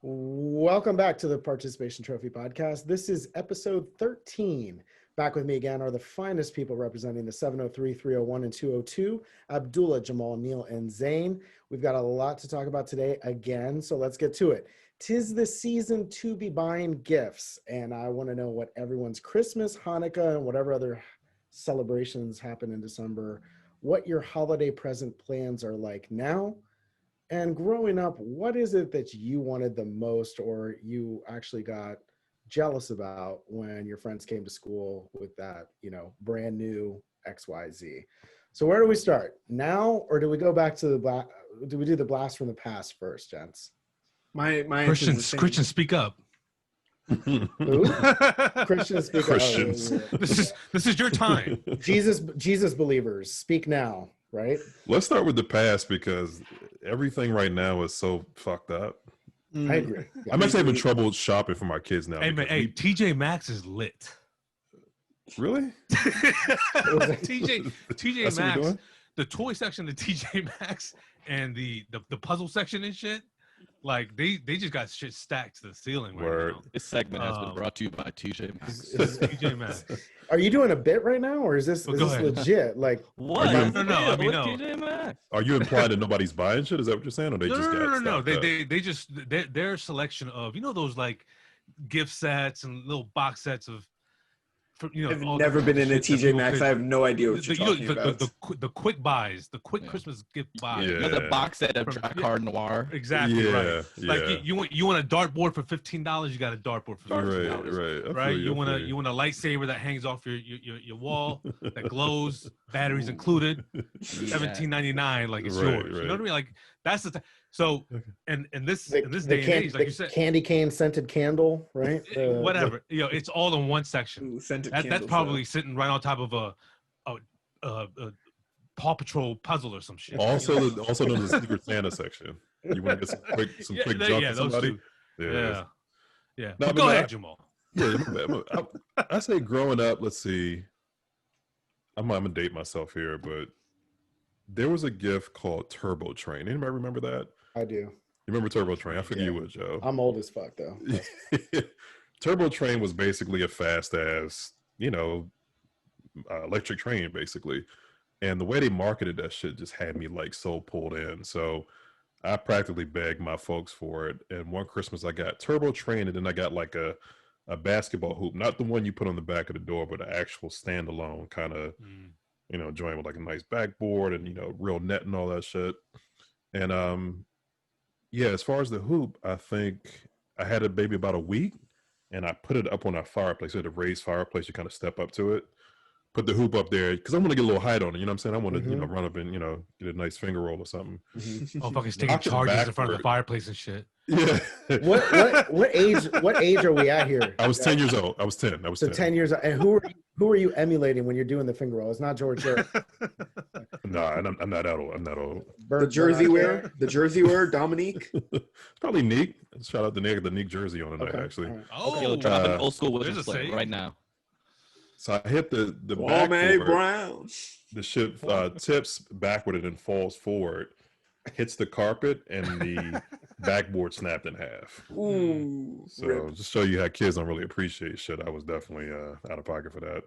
Welcome back to the Participation Trophy Podcast. This is episode 13. Back with me again are the finest people representing the 703, 301, and 202, Abdullah, Jamal, Neil, and Zane. We've got a lot to talk about today again, so let's get to it. 'Tis the season to be buying gifts, and I want to know what everyone's Christmas, Hanukkah, and whatever other celebrations happen in December, what your holiday present plans are like now. And growing up, what is it that you wanted the most or you actually got jealous about when your friends came to school with that, brand new XYZ? So where do we start? Now, or do we go back to do we do the blast from the past first, gents? My Christians speak up. Who? Christians speak Christians. up. This is your time. Jesus believers, speak now, right? Let's start with the past because everything right now is so fucked up. I agree. Yeah. I'm actually having trouble shopping for my kids now. Hey, man, TJ Maxx is lit. Really? TJ That's what we're Maxx, doing? the toy section of TJ Maxx and the puzzle section and shit, like they just got shit stacked to the ceiling right now. This segment has been brought to you by TJ Maxx. TJ Maxx. Are you doing a bit right now, or is this ahead. legit? Like, What? No. I mean, no. TJ Maxx. Are you implying that nobody's buying shit? Is that what you're saying? Or they just got No. stocked up? They just their selection of those like gift sets and little box sets of. I've never been in a TJ Maxx. I have no idea what you're talking about. The quick buys, the quick Christmas gift buys. Yeah. The box set of Drakkar Noir. Exactly right. Yeah. Like you want a dartboard for $15, you got a dartboard for $15. Right. You want a lightsaber that hangs off your wall that glows, batteries included, $17.99. Like it's yours. You know what I mean? Like that's the so and this day and age, like you said, candy cane scented candle, right? Whatever. It's all in one section. Ooh, That's probably sitting right on top of a Paw Patrol puzzle or some shit. Also known as the Secret Santa section. You want to get some quick junk from somebody? Yeah. No, But go ahead, Jamal. Yeah, I say growing up, let's see. I'm gonna date myself here, but there was a gift called Turbo Train. Anybody remember that? I do. You remember Turbo Train? I forget you would, Joe. I'm old as fuck though. Turbo Train was basically a fast ass, electric train basically. And the way they marketed that shit just had me like so pulled in. So I practically begged my folks for it. And one Christmas I got Turbo Train, and then I got like a basketball hoop, not the one you put on the back of the door, but an actual standalone kind of, joint with like a nice backboard and, real net and all that shit. And as far as the hoop, I think I had it maybe about a week, and I put it up on our fireplace. We had a raised fireplace. You kind of step up to it, put the hoop up there because I want to get a little height on it. You know what I'm saying? I want to, run up and, get a nice finger roll or something. Oh, fucking taking charges in front of the fireplace and shit. Yeah. What age are we at here? I was 10 years old. I was 10. So 10 years old. And who are you emulating when you're doing the finger roll? It's not George Jerry. No, I'm not that old. I'm not old. The jersey wear, Dominique. It's probably Neek. Shout out to Nick, the Neek jersey on tonight, actually. Right. Oh, Yo, drop an old school there's whistle a play save. right now. So I hit the Kwame backboard. Brown. The shit tips backward and then falls forward, hits the carpet, and the backboard snapped in half. Ooh. So Rip. just show you how kids don't really appreciate shit. I was definitely out of pocket for that.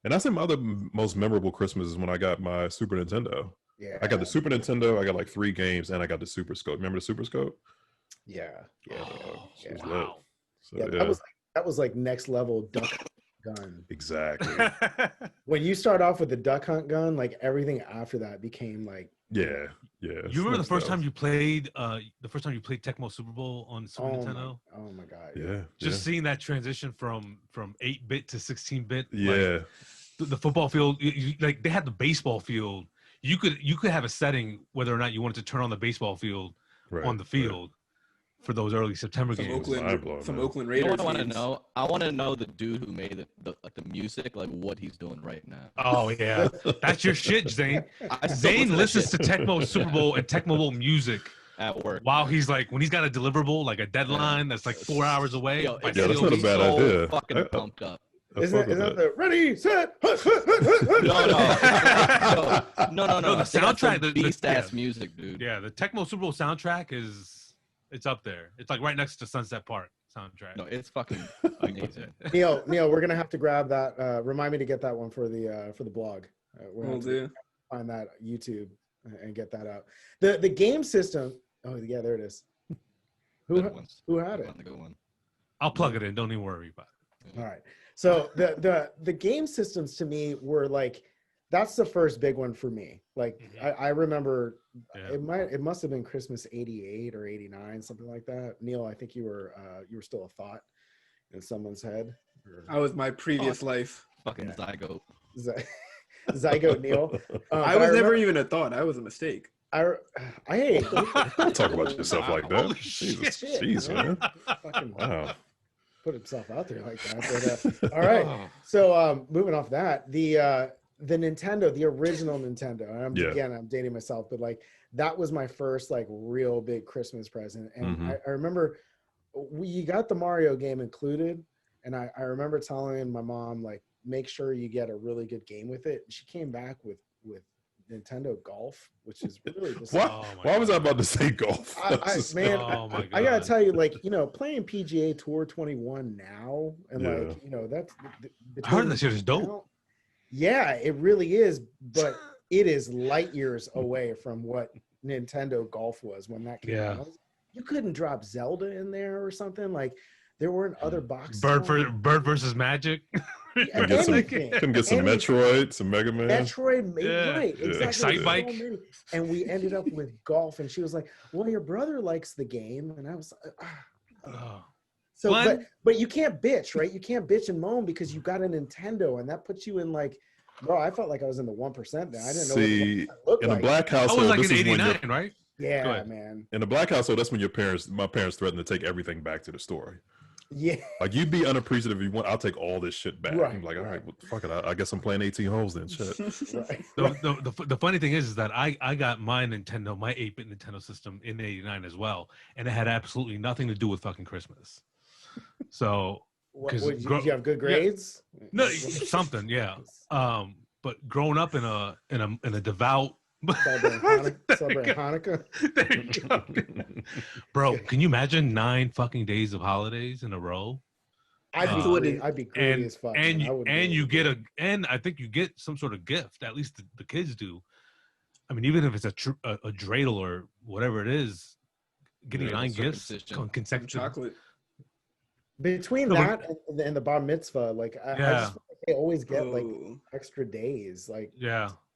And that's my other most memorable Christmas is when I got my Super Nintendo. Yeah. I got the Super Nintendo. I got like 3 games, and I got the Super Scope. Remember the Super Scope? Yeah. It was lit. Wow. So, That was like next level duck gun. Exactly. When you start off with the duck hunt gun, like everything after that became like. Yeah. You remember the first time you played Tecmo Super Bowl on Super Nintendo? Oh my god! Yeah. Just seeing that transition from 8-bit to 16-bit. Yeah. Like, the football field, like they had the baseball field. You could have a setting whether or not you wanted to turn on the baseball field on the field for those early September games. Some Oakland You know Raiders. what I want to know? I want to know the dude who made the music, like what he's doing right now. Oh yeah, that's your shit, Zane. I still Zane listen listens to Tecmo Super Bowl and Tecmo Bowl music at work. while he's like when he's got a deliverable, like a deadline that's like 4 hours away. Yo, Like, that's he'll not a be bad so idea. Fucking pumped up. Isn't that the ready set? No. the soundtrack, beast ass music, dude. Yeah, the Tecmo Super Bowl soundtrack is It's up there. It's like right next to Sunset Park soundtrack. No, it's fucking amazing. Neil, we're gonna have to grab that. Remind me to get that one for the blog. We'll do. Find that YouTube and get that out. The game system. Oh yeah, there it is. Who had it? I'll plug it in. Don't even worry about it. All right. So the game systems to me were like, that's the first big one for me. Like I remember it must have been Christmas 88 or 89, something like that. Neil, I think you were still a thought in someone's head. I was my previous life. Fucking zygote. Zygote Neil. I was never even a thought. I was a mistake. Don't talk about yourself like that. Jeez, man. Wow. Put himself out there like that. But, all right. So moving off that, the Nintendo, the original Nintendo. And again, I'm dating myself, but like that was my first like real big Christmas present. And I remember you got the Mario game included, and I remember telling my mom like, make sure you get a really good game with it. And she came back with Nintendo Golf, which is really just why was I about to say golf? I gotta tell you, like, playing PGA Tour 21 now, and like, that's I heard that shit is dope. Yeah, it really is, but it is light years away from what Nintendo Golf was when that came out. You couldn't drop Zelda in there or something. Like, there weren't other boxes. Bird versus Magic. Couldn't get some Metroid, some Mega Man. Right, exactly. Excite Bike. And we ended up with golf, and she was like, well, your brother likes the game. And I was but you can't bitch, right? You can't bitch and moan because you got a Nintendo, and that puts you in like, bro, I felt like I was in the 1% there. I didn't know what in a black household. I was like in 89, right? Yeah, man. In a black household, that's when my parents threatened to take everything back to the store. Yeah, like you'd be unappreciative if you want. I'll take all this shit back. Right, I'm like, all right, well, fuck it. I guess I'm playing 18 holes then. Shit. The funny thing is that I got my 8-bit Nintendo system in '89 as well, and it had absolutely nothing to do with fucking Christmas. So, did you have good grades? Yeah. No, something, yeah. But growing up in a devout. Celebrate Hanukkah. There you go. Bro, can you imagine 9 fucking days of holidays in a row? I'd be greedy as fuck. And I think you get some sort of gift. At least the kids do. I mean, even if it's a dreidel or whatever it is, getting 9 gifts consecutive chocolate. Between that and the bar mitzvah, like I just feel like they always get like extra days, like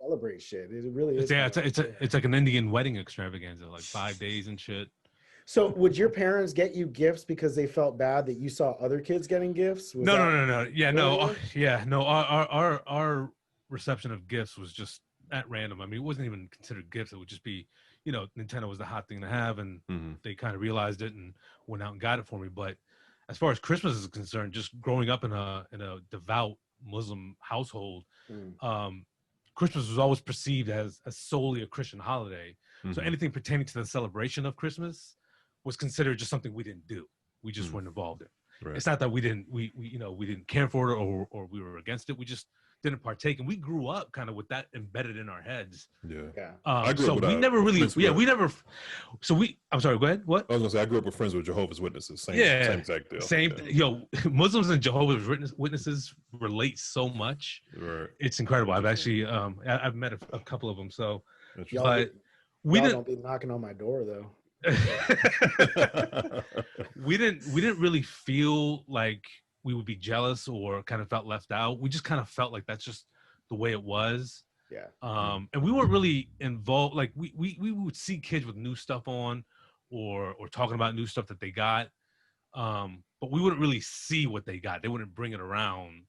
celebrate shit. It really is. Yeah, it's like an Indian wedding extravaganza, like 5 days and shit. So would your parents get you gifts because they felt bad that you saw other kids getting gifts? No. Yeah, no. Our reception of gifts was just at random. I mean, it wasn't even considered gifts. It would just be, Nintendo was the hot thing to have, and they kind of realized it and went out and got it for me. But as far as Christmas is concerned, just growing up in a devout Muslim household, Christmas was always perceived as solely a Christian holiday. So anything pertaining to the celebration of Christmas was considered just something we didn't do. We just weren't involved in. Right. It's not that we didn't care for it or we were against it. We just didn't partake, and we grew up kind of with that embedded in our heads. I grew up with we never really I'm sorry, go ahead. What? I was gonna say I grew up with friends with Jehovah's Witnesses. Same exact deal. Muslims and Jehovah's Witnesses relate so much. Right. It's incredible. I've actually I've met a couple of them. So we don't be knocking on my door though. we didn't really feel like we would be jealous or kind of felt left out. We just kind of felt like that's just the way it was. Yeah. And we weren't really involved. Like we would see kids with new stuff on or talking about new stuff that they got. But we wouldn't really see what they got. They wouldn't bring it around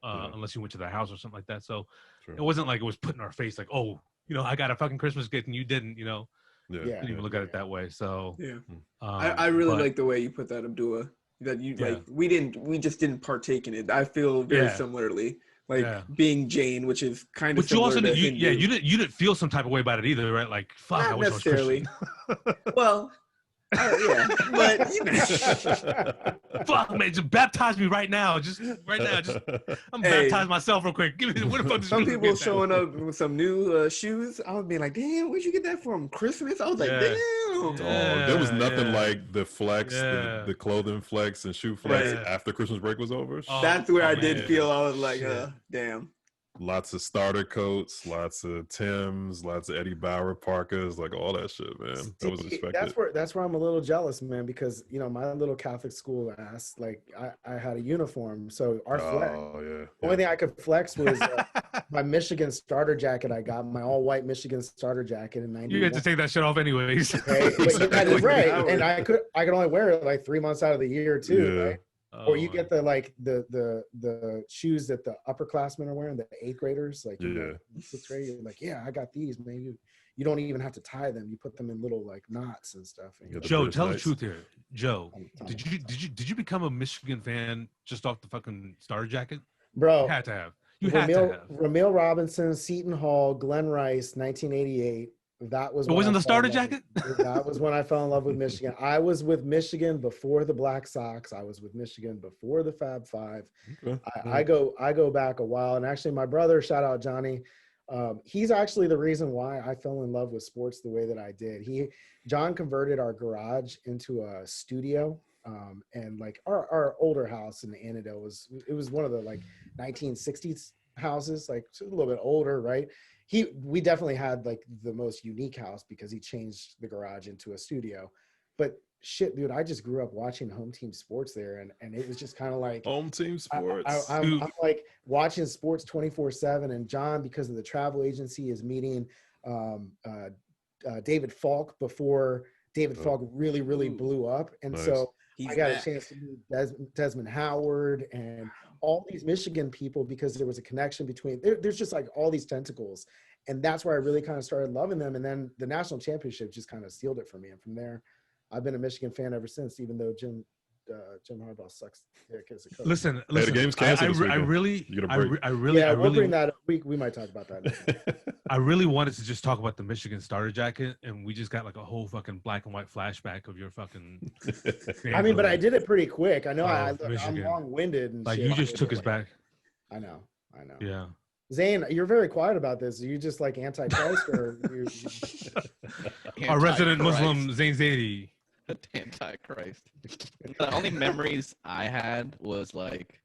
unless you went to their house or something like that. So it wasn't like it was put in our face like, oh, I got a fucking Christmas gift and you didn't, didn't even look at it that way. So I really like the way you put that, Abdullah. That you like, we just didn't partake in it. I feel very similarly, like being Jane, which is kind of. But you also you didn't feel some type of way about it either, right? Like, fuck, not I wish necessarily. I was Christian. Well, Yeah, but you know. Fuck, man, just baptize me right now. Just right now. I'm baptize myself real quick. Give me what the fuck. Some people showing up with some new shoes. I would be like, damn, where'd you get that from? Christmas? I was like, damn. There was nothing like the flex, the clothing flex and shoe flex after Christmas break was over. That's where I did feel. I was like, damn. Lots of starter coats, lots of Timbs, lots of Eddie Bauer parkas, like all that shit, man. That was expected. That's where I'm a little jealous, man, because you know my little Catholic school ass, like I had a uniform, so our only thing I could flex was my Michigan starter jacket. I got my all white Michigan starter jacket in '91. You had to take that shit off anyways, right? And I could only wear it like 3 months out of the year too, right? Or you get the shoes that the upperclassmen are wearing, the 8th graders, like 6th grade. You're like, I got these, man. You don't even have to tie them. You put them in little like knots and stuff. And Joe, tell the truth here. Joe, did you become a Michigan fan just off the fucking starter jacket? Bro, you had to have. You had to have. Ramil Robinson, Seton Hall, Glenn Rice, 1988. That was. It wasn't the starter jacket. That was when I fell in love with Michigan. I was with Michigan before the Black Sox. I was with Michigan before the Fab Five. Okay. I go back a while, and actually, my brother, shout out Johnny, he's actually the reason why I fell in love with sports the way that I did. John converted our garage into a studio, and like our older house in Annandale was one of the like 1960s houses, like a little bit older, right? We definitely had like the most unique house because he changed the garage into a studio. But shit, dude, I just grew up watching home team sports there, and it was just kind of like home team sports. I'm like watching sports 24/7, and John, because of the travel agency, is meeting David Falk before David Falk really blew up, and so I got a chance to meet Desmond Howard and all these Michigan people because there was a connection between there's just like all these tentacles, and that's where I really kind of started loving them. And then the national championship just kind of sealed it for me, and from there I've been a Michigan fan ever since, even though Jim Harbaugh sucks as a coach. Listen, the game's canceled this weekend. We'll bring that up. We might talk about that. I really wanted to just talk about the Michigan starter jacket, and we just got like a whole fucking black and white flashback of your fucking. I mean, but I did it pretty quick. I know I'm long-winded. And like shit. You just took us back. I know. Yeah. Zane, you're very quiet about this. Are you just like anti-Christ or? Our resident Muslim Zane Zaidi. Antichrist. The only memories I had was like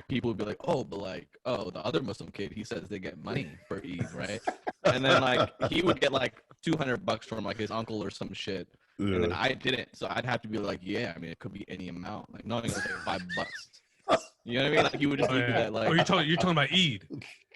people would be like, the other Muslim kid, he says they get money for Eid, right? And then like he would get like $200 from like his uncle or some shit, and then I didn't, so I'd have to be like, I mean, it could be any amount, like not even like $5. You know what I mean? Like you would just leave that like. Oh, you're talking about Eid.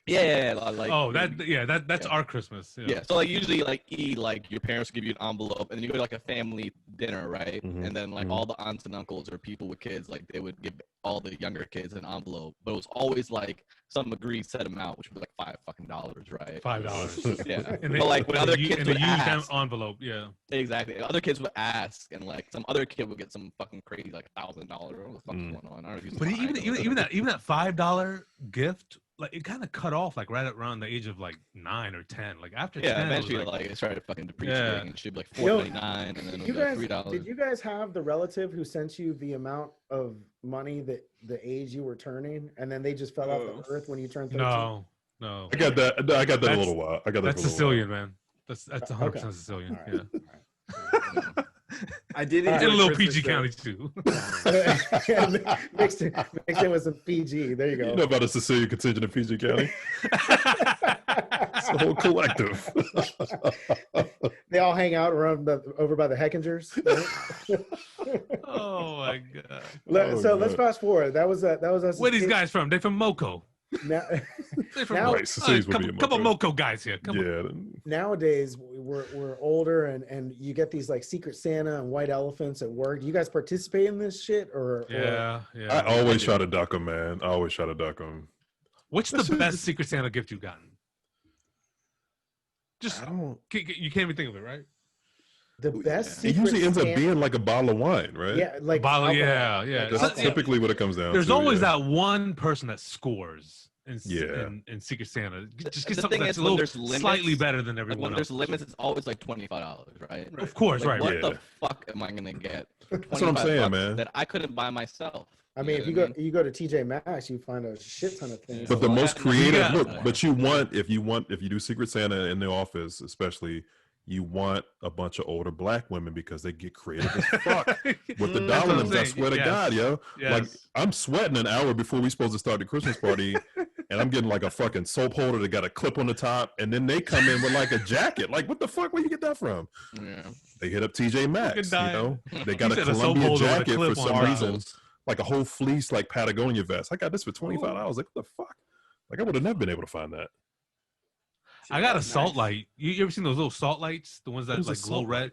Yeah, like that's our Christmas. Yeah, so like usually like Eid, like your parents give you an envelope, and then you go to like a family dinner, right? And then like all the aunts and uncles or people with kids, like they would give all the younger kids an envelope, but it was always like some agreed set amount, which was like $5 right? $5. Yeah. And but like when other kids would ask, envelope, yeah. Exactly. Other kids would ask, and like some other kid would get some fucking crazy like $1,000. What the fuck's going on? I don't know if but even that $5 gift. Like it kind of cut off like right around the age of like 9 or 10. Like after 10, eventually like it started fucking depreciating and shit, like $4.99, and then it was like $3. Did you guys have the relative who sent you the amount of money that the age you were turning, and then they just fell off the earth when you turned 13? No. I got that in a little while. That's Sicilian, man. That's 100% Sicilian. Right. Yeah. I did a little PG County too. mixed in with some PG. There you go. You know about a Sicilian contingent of PG County? It's a whole collective. They all hang out around over by the Heckingers. Oh my god! Let's fast forward. That was us. Where are these guys from? They're from Moco. They're from couple Moco guys here. Nowadays we're older, and you get these like Secret Santa and white elephants at work. Do you guys participate in this shit or? Yeah. I always try to duck them, man. What's the best Secret Santa gift you've gotten? You can't even think of it, right? The best. It usually ends up being like a bottle of wine, right? Yeah, like bottle. Yeah. That's typically what it comes down. There's always that one person that scores, in Secret Santa. Just get The something thing that's is, a little there's limits, slightly better than like everyone when else. there's limits, it's always like $25, right? Of course, Like, right. What Right. the fuck am I gonna get for That's what I'm saying, $25 man. that I couldn't buy myself? I mean, if you go to TJ Maxx, you find a shit ton of things. But the So I most got nothing creative, to look, say. but if you do Secret Santa in the office, especially, you want a bunch of older black women because they get creative as fuck with the That's what I'm dollars. I saying. swear to Yes. God, yo. Yes. Like, I'm sweating an hour before we supposed to start the Christmas party, and I'm getting like a fucking soap holder that got a clip on the top, and then they come in with like a jacket. Like, what the fuck? Where you get that from? Yeah. They hit up TJ Maxx, you know. They got a said a soap Columbia holder with a jacket for clip on some top. reason, like a whole fleece, like Patagonia vest. I got this for $25. Like, what the fuck? Like, I would have never been able to find that. I got a salt light. You ever seen those little salt lights? The ones that What's a like glow salt red? light?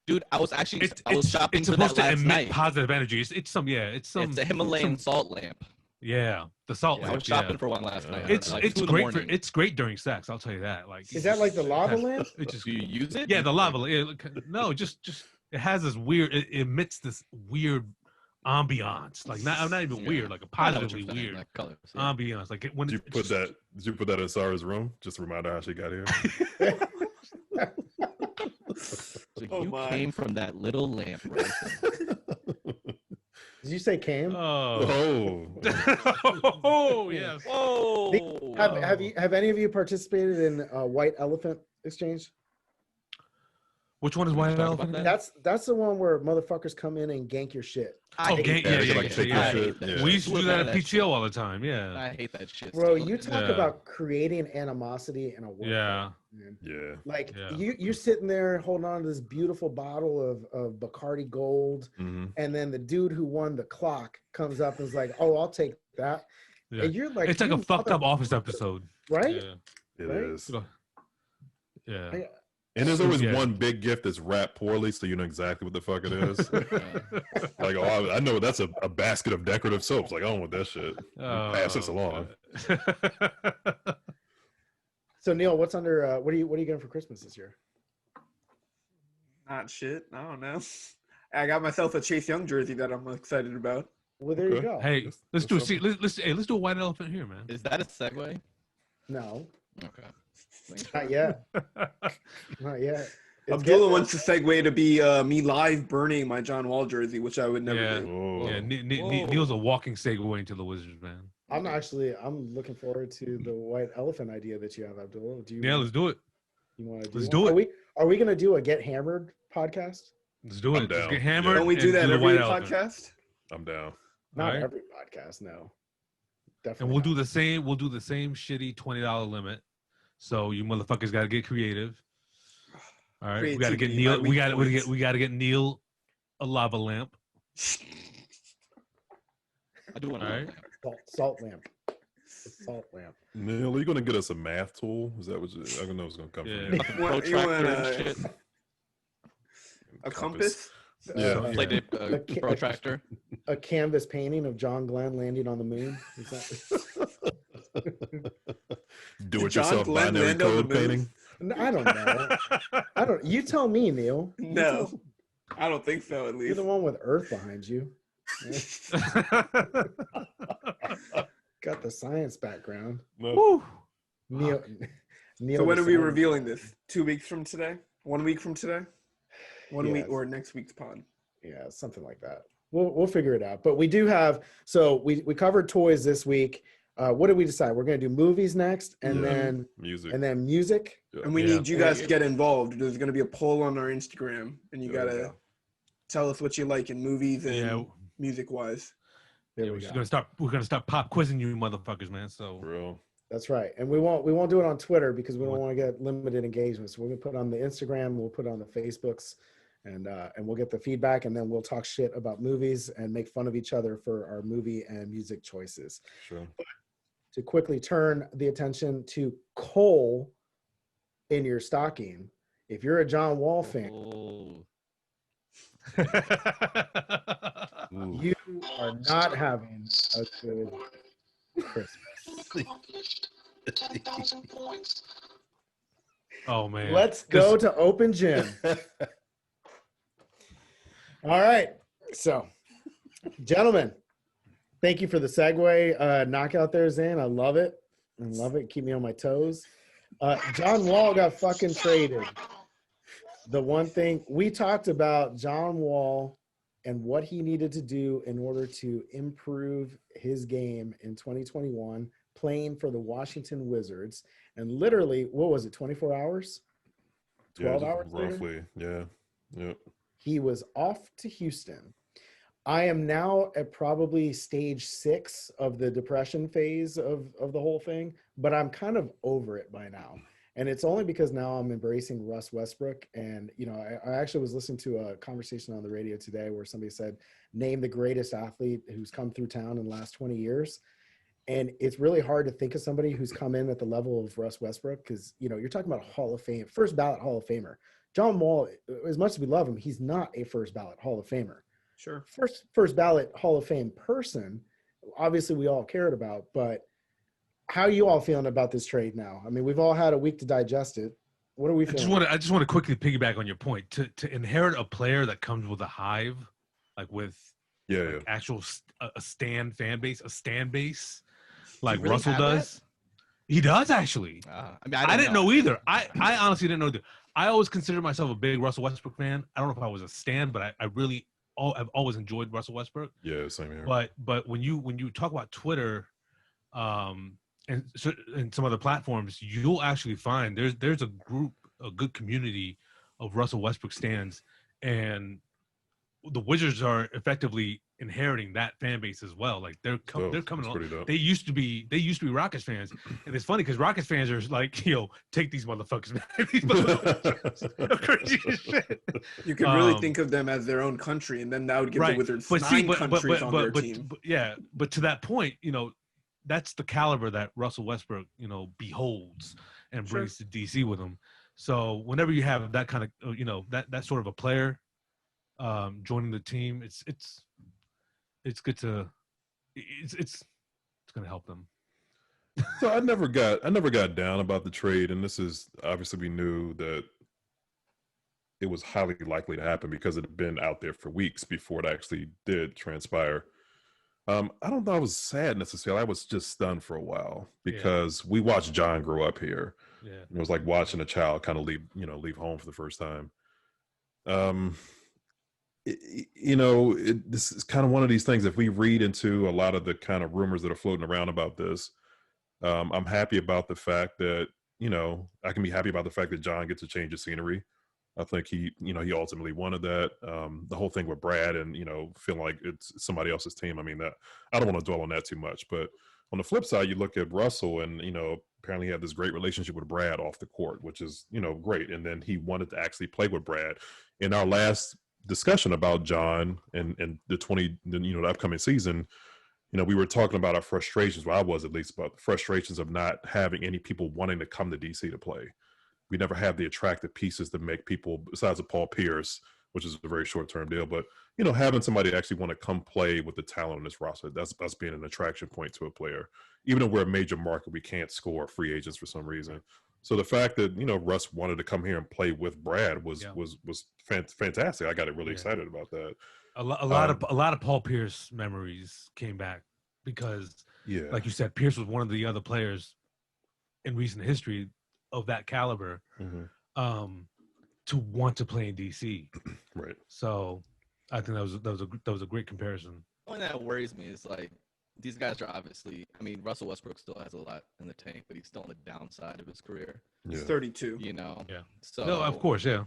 Dude, I was shopping It's for supposed that to last emit night. positive energy. It's some It's a Himalayan salt lamp. Yeah, the salt I lamp. was shopping for one last night. It's like it's 2 in the great morning. it's great during sex. I'll tell you that. Like, Is that like the lava lamp? It just Do you use it? yeah, the lava. No, just it has this weird. It emits this weird ambiance. Like not even weird. Like a I know what positively you're saying, weird like colors, yeah. ambiance. Like when Did you put that in Sarah's room? Just to remind her how she got here. So Oh you my. came from that little lamp, right? Did you say cam? oh oh yes. Whoa! Have any of you participated in White Elephant Exchange? Which one is Can we White talk Elephant? about again? That's the one where motherfuckers come in and gank your shit. I hate gank, that yeah, shit. yeah, take yeah, your I shit, hate that yeah. shit. We used to do that at shit. PTO all the time. Yeah. I hate that shit. Bro, so you much. talk Yeah. about creating animosity in a world. Yeah. Man. Yeah. Like Yeah. you're sitting there holding on to this beautiful bottle of Bacardi Gold, Mm-hmm. and then the dude who won the clock comes up and is like, "Oh, I'll take that." Yeah. And you're like, It's like "You a fucked up mother-" Office episode. right? Yeah. It Right? is. Yeah. And there's always Yeah. one big gift that's wrapped poorly, so you know exactly what the fuck it is. Like, oh, I know that's a basket of decorative soaps. Like, I don't want that shit. Pass this along. So Neil, what's under? What are you getting for Christmas this year? Not shit. I don't know. I got myself a Chase Young jersey that I'm excited about. Well, there you Okay. go. Hey, let's do let's do a White Elephant here, man. Is that a segue? No, Okay. not yet. Not yet. It's Abdullah getting wants to segue to be me live burning my John Wall jersey, which I would never Yeah. do. Whoa. Yeah, Whoa. Neil's a walking segue into the Wizards, man. I'm looking forward to the White Elephant idea that you have, Abdullah. Do you? Yeah, let's do it. You want to do? let's one? do it. Are we going to do a Get Hammered podcast? Let's do I'm it. Let's down. get hammered. Don't we do and that the every White Elephant. podcast? I'm down. Not Alright. every podcast, no. Definitely. And we'll do not. the same. We'll do the same shitty $20 limit. So you motherfuckers got to get creative. All right, we got to get Creativity, Neil. my weak We got to get Neil a lava lamp. I do want All right. Salt lamp. Salt lamp. Neil, are you gonna get us a math tool? Is that what you, I don't know it's gonna come Yeah. from you. What, you protractor want and shit. a compass? Yeah. Played it, Okay. protractor. A canvas painting of John Glenn landing on the moon. Is that... Do it John yourself Glenn binary land on the code moon? painting. No, I don't know. I don't. You tell me, Neil. You No, tell- I don't think so. At You're least the one with Earth behind you. Got the science background. No. Woo. Neil. Neil So when the are we science- revealing this? 2 weeks from today? 1 week from today? 1 week Yes. or next week's pod? Yeah, something like that. We'll figure it out. But we do have. So we covered toys this week. What did we decide? We're going to do movies next, and Yeah. Music. then music. Yeah. And we Yeah. need you guys to get involved. There's going to be a poll on our Instagram, and you There we got to go. tell us what you like in movies and Yeah. music wise. There Yeah, we we're go. gonna start. We're gonna start pop quizzing you, motherfuckers, man. So Real. That's right. And we won't do it on Twitter because we don't want to get limited engagement. So we're gonna put it on the Instagram, we'll put it on the Facebooks, and we'll get the feedback, and then we'll talk shit about movies and make fun of each other for our movie and music choices. Sure. To quickly turn the attention to coal in your stocking. If you're a John Wall fan, Oh. Ooh. you are not having a good Christmas. oh man. Let's go to Open Gym. All right. So, gentlemen, thank you for the segue knockout there, Zane. I love it. I love it. Keep me on my toes. John Wall got fucking traded. The one thing we talked about, John Wall and what he needed to do in order to improve his game in 2021, playing for the Washington Wizards. And literally, what was it, 24 hours? 12 hours roughly, later? Yeah. He was off to Houston. I am now at probably stage 6 of the depression phase of the whole thing, but I'm kind of over it by now. And it's only because now I'm embracing Russ Westbrook. And, you know, I actually was listening to a conversation on the radio today where somebody said, name the greatest athlete who's come through town in the last 20 years. And it's really hard to think of somebody who's come in at the level of Russ Westbrook because, you know, you're talking about Hall of Fame, first ballot Hall of Famer. John Wall, as much as we love him, he's not a first ballot Hall of Famer. Sure. First ballot Hall of Fame person, obviously we all cared about, but how are you all feeling about this trade now? I mean, we've all had a week to digest it. What are we feeling? I just want to quickly piggyback on your point. To inherit a player that comes with a hive, like with actual a stand fan base, a stand base, like really Russell does. That? He does actually. I didn't know either. I honestly didn't know either. I always considered myself a big Russell Westbrook fan. I don't know if I was a stan, but I've always enjoyed Russell Westbrook. Yeah, same here. But when you talk about Twitter, and some other platforms, you'll actually find there's a good community of Russell Westbrook stans, and the Wizards are effectively inheriting that fan base as well. Like they're coming along. They used to be Rockets fans, and it's funny because Rockets fans are like, take these motherfuckers, man. These motherfuckers crazy as shit. You could really think of them as their own country, and then that would give the Wizards 9 countries on their team. But to that point, that's the caliber that Russell Westbrook, beholds and brings to DC with him. So whenever you have that kind of, that sort of a player joining the team, it's good to, it's going to help them. So I never got down about the trade, and this is obviously we knew that it was highly likely to happen because it had been out there for weeks before it actually did transpire. I don't know. I was sad necessarily. I was just stunned for a while because we watched John grow up here. Yeah, it was like watching a child kind of leave home for the first time. This is kind of one of these things. If we read into a lot of the kind of rumors that are floating around about this, I'm happy about the fact that I can be happy about the fact that John gets a change of scenery. I think he ultimately wanted that. The whole thing with Brad and, feeling like it's somebody else's team. I mean, that I don't want to dwell on that too much. But on the flip side, you look at Russell and, apparently he had this great relationship with Brad off the court, which is, great. And then he wanted to actually play with Brad. In our last discussion about John and the upcoming season, we were talking about our frustrations. Well, I was at least about the frustrations of not having any people wanting to come to DC to play. We never have the attractive pieces that make people, besides of Paul Pierce, which is a very short-term deal, but, having somebody actually want to come play with the talent on this roster, that's being an attraction point to a player. Even though we're a major market, we can't score free agents for some reason. So the fact that, Russ wanted to come here and play with Brad was fantastic. I got really excited about that. A lot of Paul Pierce memories came back because, like you said, Pierce was one of the other players in recent history of that caliber to want to play in DC. Right. So I think that was a great comparison. The only thing that worries me is like these guys are obviously, Russell Westbrook still has a lot in the tank, but he's still on the downside of his career. He's 32. Yeah. So no, of course, yeah.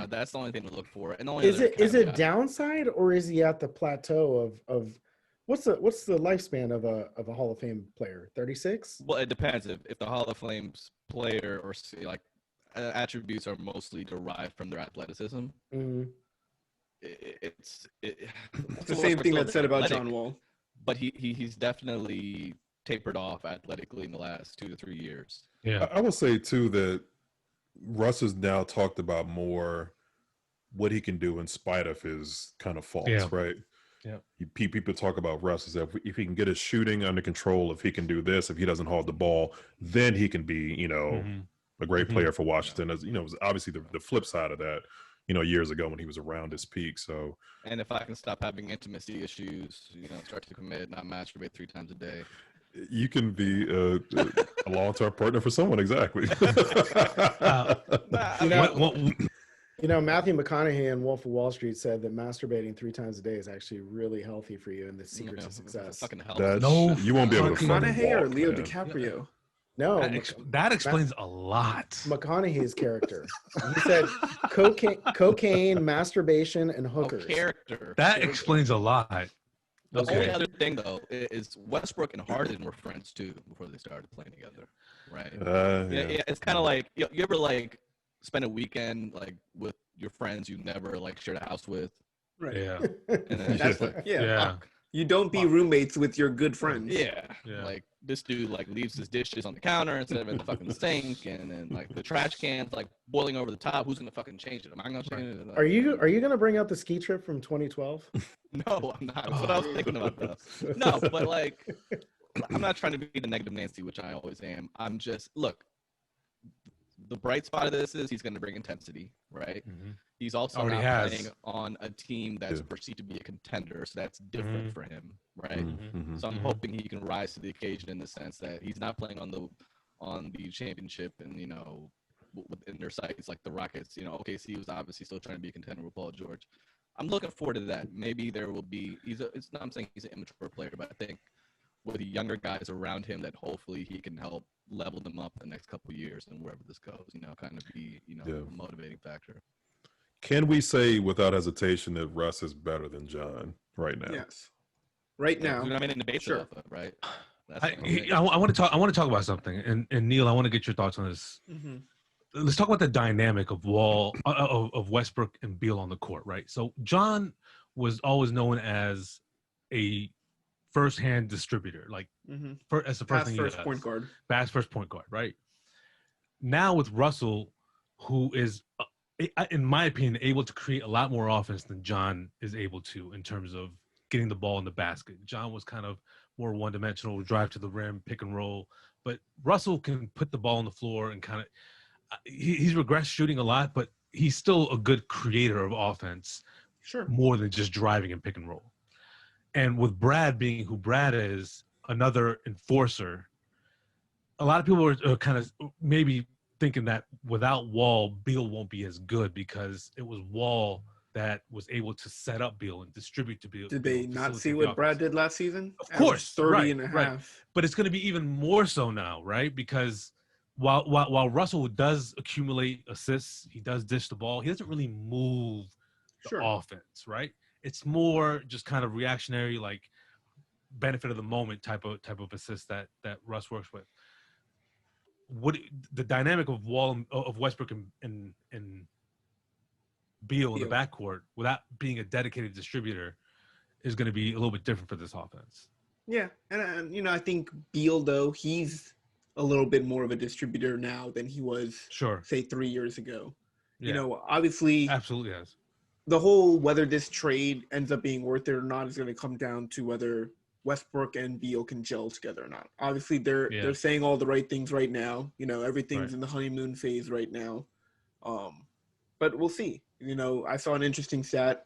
That's the only thing to look for. And is it downside or is he at the plateau of what's the lifespan of a Hall of Fame player? 36? Well, it depends. If the Hall of Fame's player or attributes are mostly derived from their athleticism, it's the same thing that's said about John Wall. But he's definitely tapered off athletically in the last 2 to 3 years. Yeah, I will say too that Russ has now talked about more what he can do in spite of his kind of faults, right? Yeah. People talk about Russ as if he can get his shooting under control, if he can do this, if he doesn't hold the ball, then he can be, a great player for Washington. As it was obviously the flip side of that, years ago when he was around his peak. So, and if I can stop having intimacy issues, start to commit, not masturbate 3 times a day. you can be a long-term partner for someone. Exactly. Matthew McConaughey in Wolf of Wall Street said that masturbating 3 times a day is actually really healthy for you and the secret to success. Fucking hell. You won't be able to fucking McConaughey or walk, Leo man. DiCaprio? No, that explains a lot. McConaughey's character. He said cocaine, masturbation, and hookers. Character. That explains a lot. The only other thing though is Westbrook and Harden were friends too before they started playing together, right? Yeah. It's kind of like you ever like spend a weekend like with your friends you never like shared a house with, right? Yeah. And then That's you don't be roommates with your good friends. Yeah. Like this dude like leaves his dishes on the counter instead of in the fucking sink, and then like the trash can's like boiling over the top. Who's gonna fucking change it? Am I gonna change it? Are you gonna bring out the ski trip from 2012? No, I'm not. That's what I was thinking about though. No, but like I'm not trying to be the negative Nancy, which I always am. I'm just look. The bright spot of this is he's going to bring intensity, right? Mm-hmm. He's also playing on a team that's perceived to be a contender, so that's different for him, right? Mm-hmm. So I'm hoping he can rise to the occasion in the sense that he's not playing on the championship and within their sights like the Rockets. OKC was obviously still trying to be a contender with Paul George. I'm looking forward to that. Maybe there will be. I'm saying he's an immature player, but I think with the younger guys around him that hopefully he can help level them up the next couple of years and wherever this goes, kind of be, a motivating factor. Can we say without hesitation that Russ is better than John right now? Yes. Right now. I mean, in the sure. Right. I want to talk about something, and Neil, I want to get your thoughts on this. Mm-hmm. Let's talk about the dynamic of of Westbrook and Beal on the court, right? So John was always known as a first-hand distributor, like as the first point guard. Fast first point guard, right? Now with Russell, who is, in my opinion, able to create a lot more offense than John is able to in terms of getting the ball in the basket. John was kind of more one-dimensional, drive to the rim, pick and roll, but Russell can put the ball on the floor and kind of he's regressed shooting a lot, but he's still a good creator of offense, more than just driving and pick and roll. And with Brad being who Brad is, another enforcer, a lot of people are kind of maybe thinking that without Wall, Beal won't be as good because it was Wall that was able to set up Beal and distribute to Beal. Did they not see what Brad did last season? Of course, 30 and a half. Right. But it's going to be even more so now, right? Because while Russell does accumulate assists, he does dish the ball, he doesn't really move the offense, right? It's more just kind of reactionary, like benefit of the moment type of assist that Russ works with. What the dynamic of Westbrook and Beal in the backcourt without being a dedicated distributor is going to be a little bit different for this offense. Yeah, and I think Beal though he's a little bit more of a distributor now than he was, say 3 years ago. Yeah. Obviously, absolutely has. The whole whether this trade ends up being worth it or not is going to come down to whether Westbrook and Beal can gel together or not. Obviously, they're saying all the right things right now. Everything's in the honeymoon phase right now. But we'll see. I saw an interesting stat.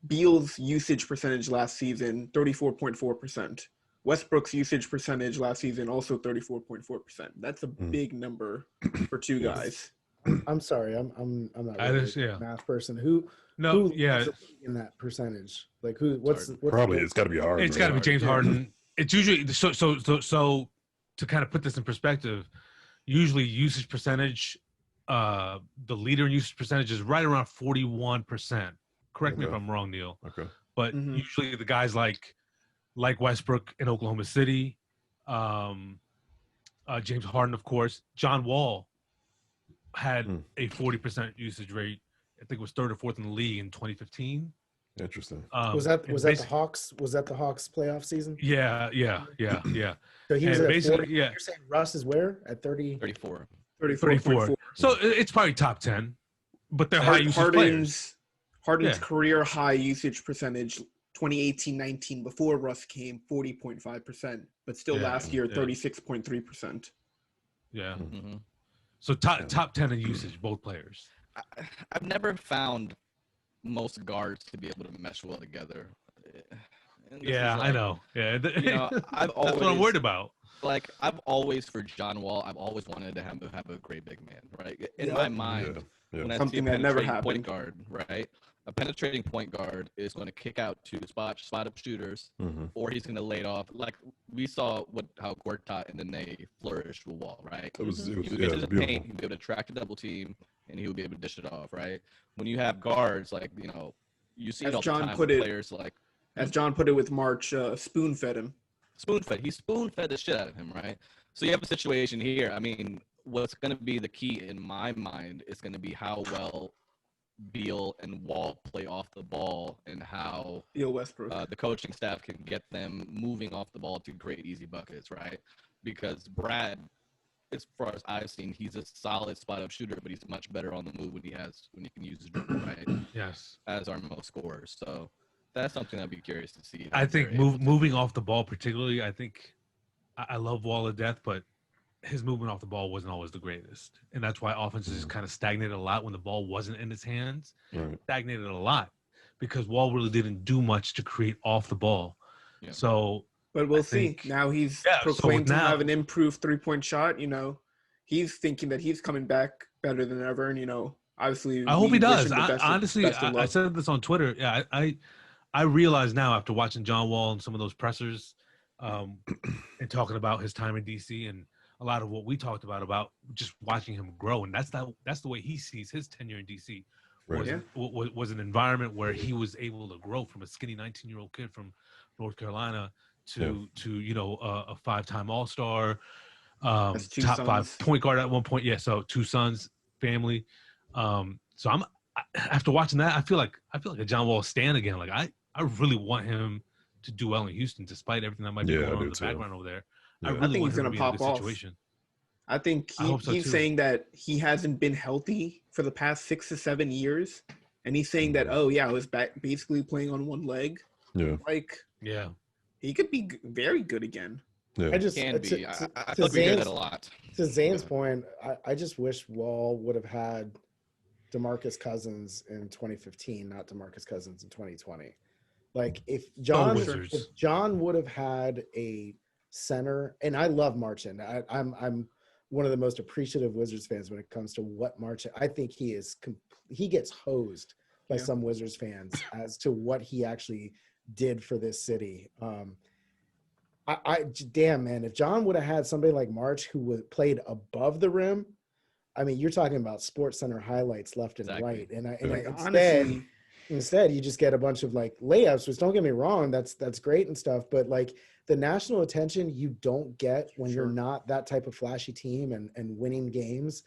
Beal's usage percentage last season, 34.4%. Westbrook's usage percentage last season, also 34.4%. That's a big number for two guys. I'm sorry, I'm not really a math person. Who in that percentage? Like what's probably it's got to be Harden. It's got to be James Harden. It's usually so to kind of put this in perspective. Usually usage percentage, the leader in usage percentage is right around 41%. Correct me if I'm wrong, Neil. Okay, but usually the guys like Westbrook in Oklahoma City, James Harden, of course, John Wall had a 40% usage rate. I think it was third or fourth in the league in 2015. Interesting. Was that the Hawks? Was that the Hawks playoff season? Yeah. So he was at 40. You're saying Russ is where at 30? 34. So it's probably top 10, but they're high usage players. Harden's career high usage percentage 2018-19 before Russ came 40.5%, but still last year 36.3%. Yeah. Mm-hmm. So top 10 in usage, both players. I've never found most guards to be able to mesh well together. Yeah, I know. Yeah, I've that's what I'm worried about. Like, I've always, for John Wall, I've always wanted to have a great big man, right? In my mind, when I see a penetrating point guard, right? A penetrating point guard is going to kick out to spot up shooters, or he's going to lay it off. Like we saw how Gortat and Nene flourished with Wall, right? He would get to the paint, he'd be able to track a double team, and he would be able to dish it off, right? When you have guards, like, you see it all the time with players like. As John put it with March, spoon-fed him. He spoon-fed the shit out of him, right? So you have a situation here. I mean, what's going to be the key in my mind is going to be how well Beal and Wall play off the ball, and how Westbrook, the coaching staff can get them moving off the ball to create easy buckets, right? Because Brad, as far as I've seen, he's a solid spot-up shooter, but he's much better on the move when he can use his dribble, right? Yes. As our most scorers. So that's something I'd be curious to see. I think moving off the ball, particularly, I love Wall to death, but his movement off the ball wasn't always the greatest. And that's why offenses just kind of stagnated a lot when the ball wasn't in his hands. Right. Stagnated a lot because Wall really didn't do much to create off the ball. Yeah. So, but we'll see. Now he's proclaimed to have an improved 3-point shot. He's thinking that he's coming back better than ever. And, obviously, I hope he does. Honestly, I said this on Twitter. Yeah, I realize now after watching John Wall and some of those pressers and talking about his time in DC and a lot of what we talked about just watching him grow. And that's the way he sees his tenure in DC was an environment where he was able to grow from a skinny 19-year-old kid from North Carolina to a 5-time All-Star, top sons. 5 point guard at one point. Yeah. So 2 sons, family. So after watching that, I feel like a John Wall stan again. Like I really want him to do well in Houston, despite everything that might be going on in the background over there. Yeah. I think he's going to pop off. Situation. I think he's saying that he hasn't been healthy for the past 6 to 7 years, and he's saying that I was back basically playing on one leg. Yeah, he could be very good again. Yeah, I feel we hear that a lot. To Zane's point, I just wish Wall would have had DeMarcus Cousins in 2015, not DeMarcus Cousins in 2020. Like if John would have had a center, and I love Marchand. I'm one of the most appreciative Wizards fans when it comes to what Marchand. I think he gets hosed by some Wizards fans as to what he actually did for this city. Damn, man, if John would have had somebody like March who played above the rim, I mean, you're talking about Sports Center highlights left and right, and instead you just get a bunch of like layups, which, don't get me wrong, that's great and stuff, but like the national attention you don't get when you're not that type of flashy team and winning games.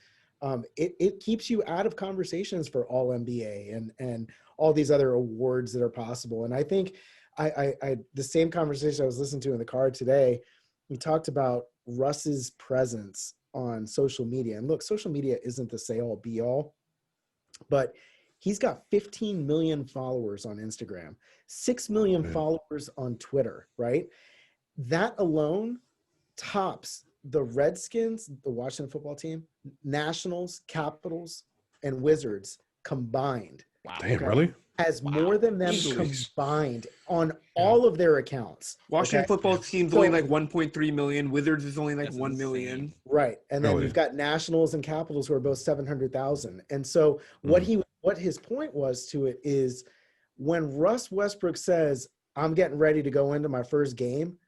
It keeps you out of conversations for all NBA and all these other awards that are possible. And I think I the same conversation I was listening to in the car today, we talked about Russ's presence on social media. And look, social media isn't the say all be all, but he's got 15 million followers on Instagram, 6 million followers on Twitter, right? That alone tops the Redskins, the Washington football team, Nationals, Capitals, and Wizards combined. Wow. Damn, really? Has more than them combined on all of their accounts. Washington football team's only like 1.3 million. Wizards is only like 1 million. Right. And then you've got Nationals and Capitals who are both 700,000. And so what his point was to it is when Russ Westbrook says, I'm getting ready to go into my first game,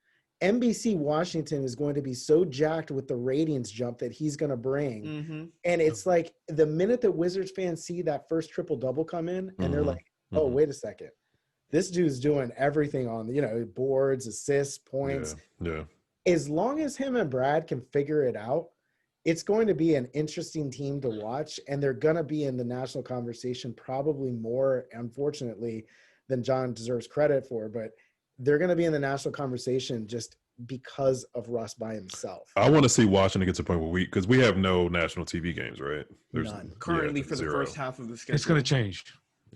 NBC Washington is going to be so jacked with the ratings jump that he's going to bring. Mm-hmm. And it's like the minute that Wizards fans see that first triple-double come in and they're like, oh, wait a second. This dude's doing everything on, boards, assists, points. Yeah. As long as him and Brad can figure it out, it's going to be an interesting team to watch. And they're going to be in the national conversation probably more, unfortunately, than John deserves credit for. But they're going to be in the national conversation just because of Russ by himself. I want to see Washington get to a point where because we have no national TV games, right? There's none. Currently for the first half of the schedule. It's going to change.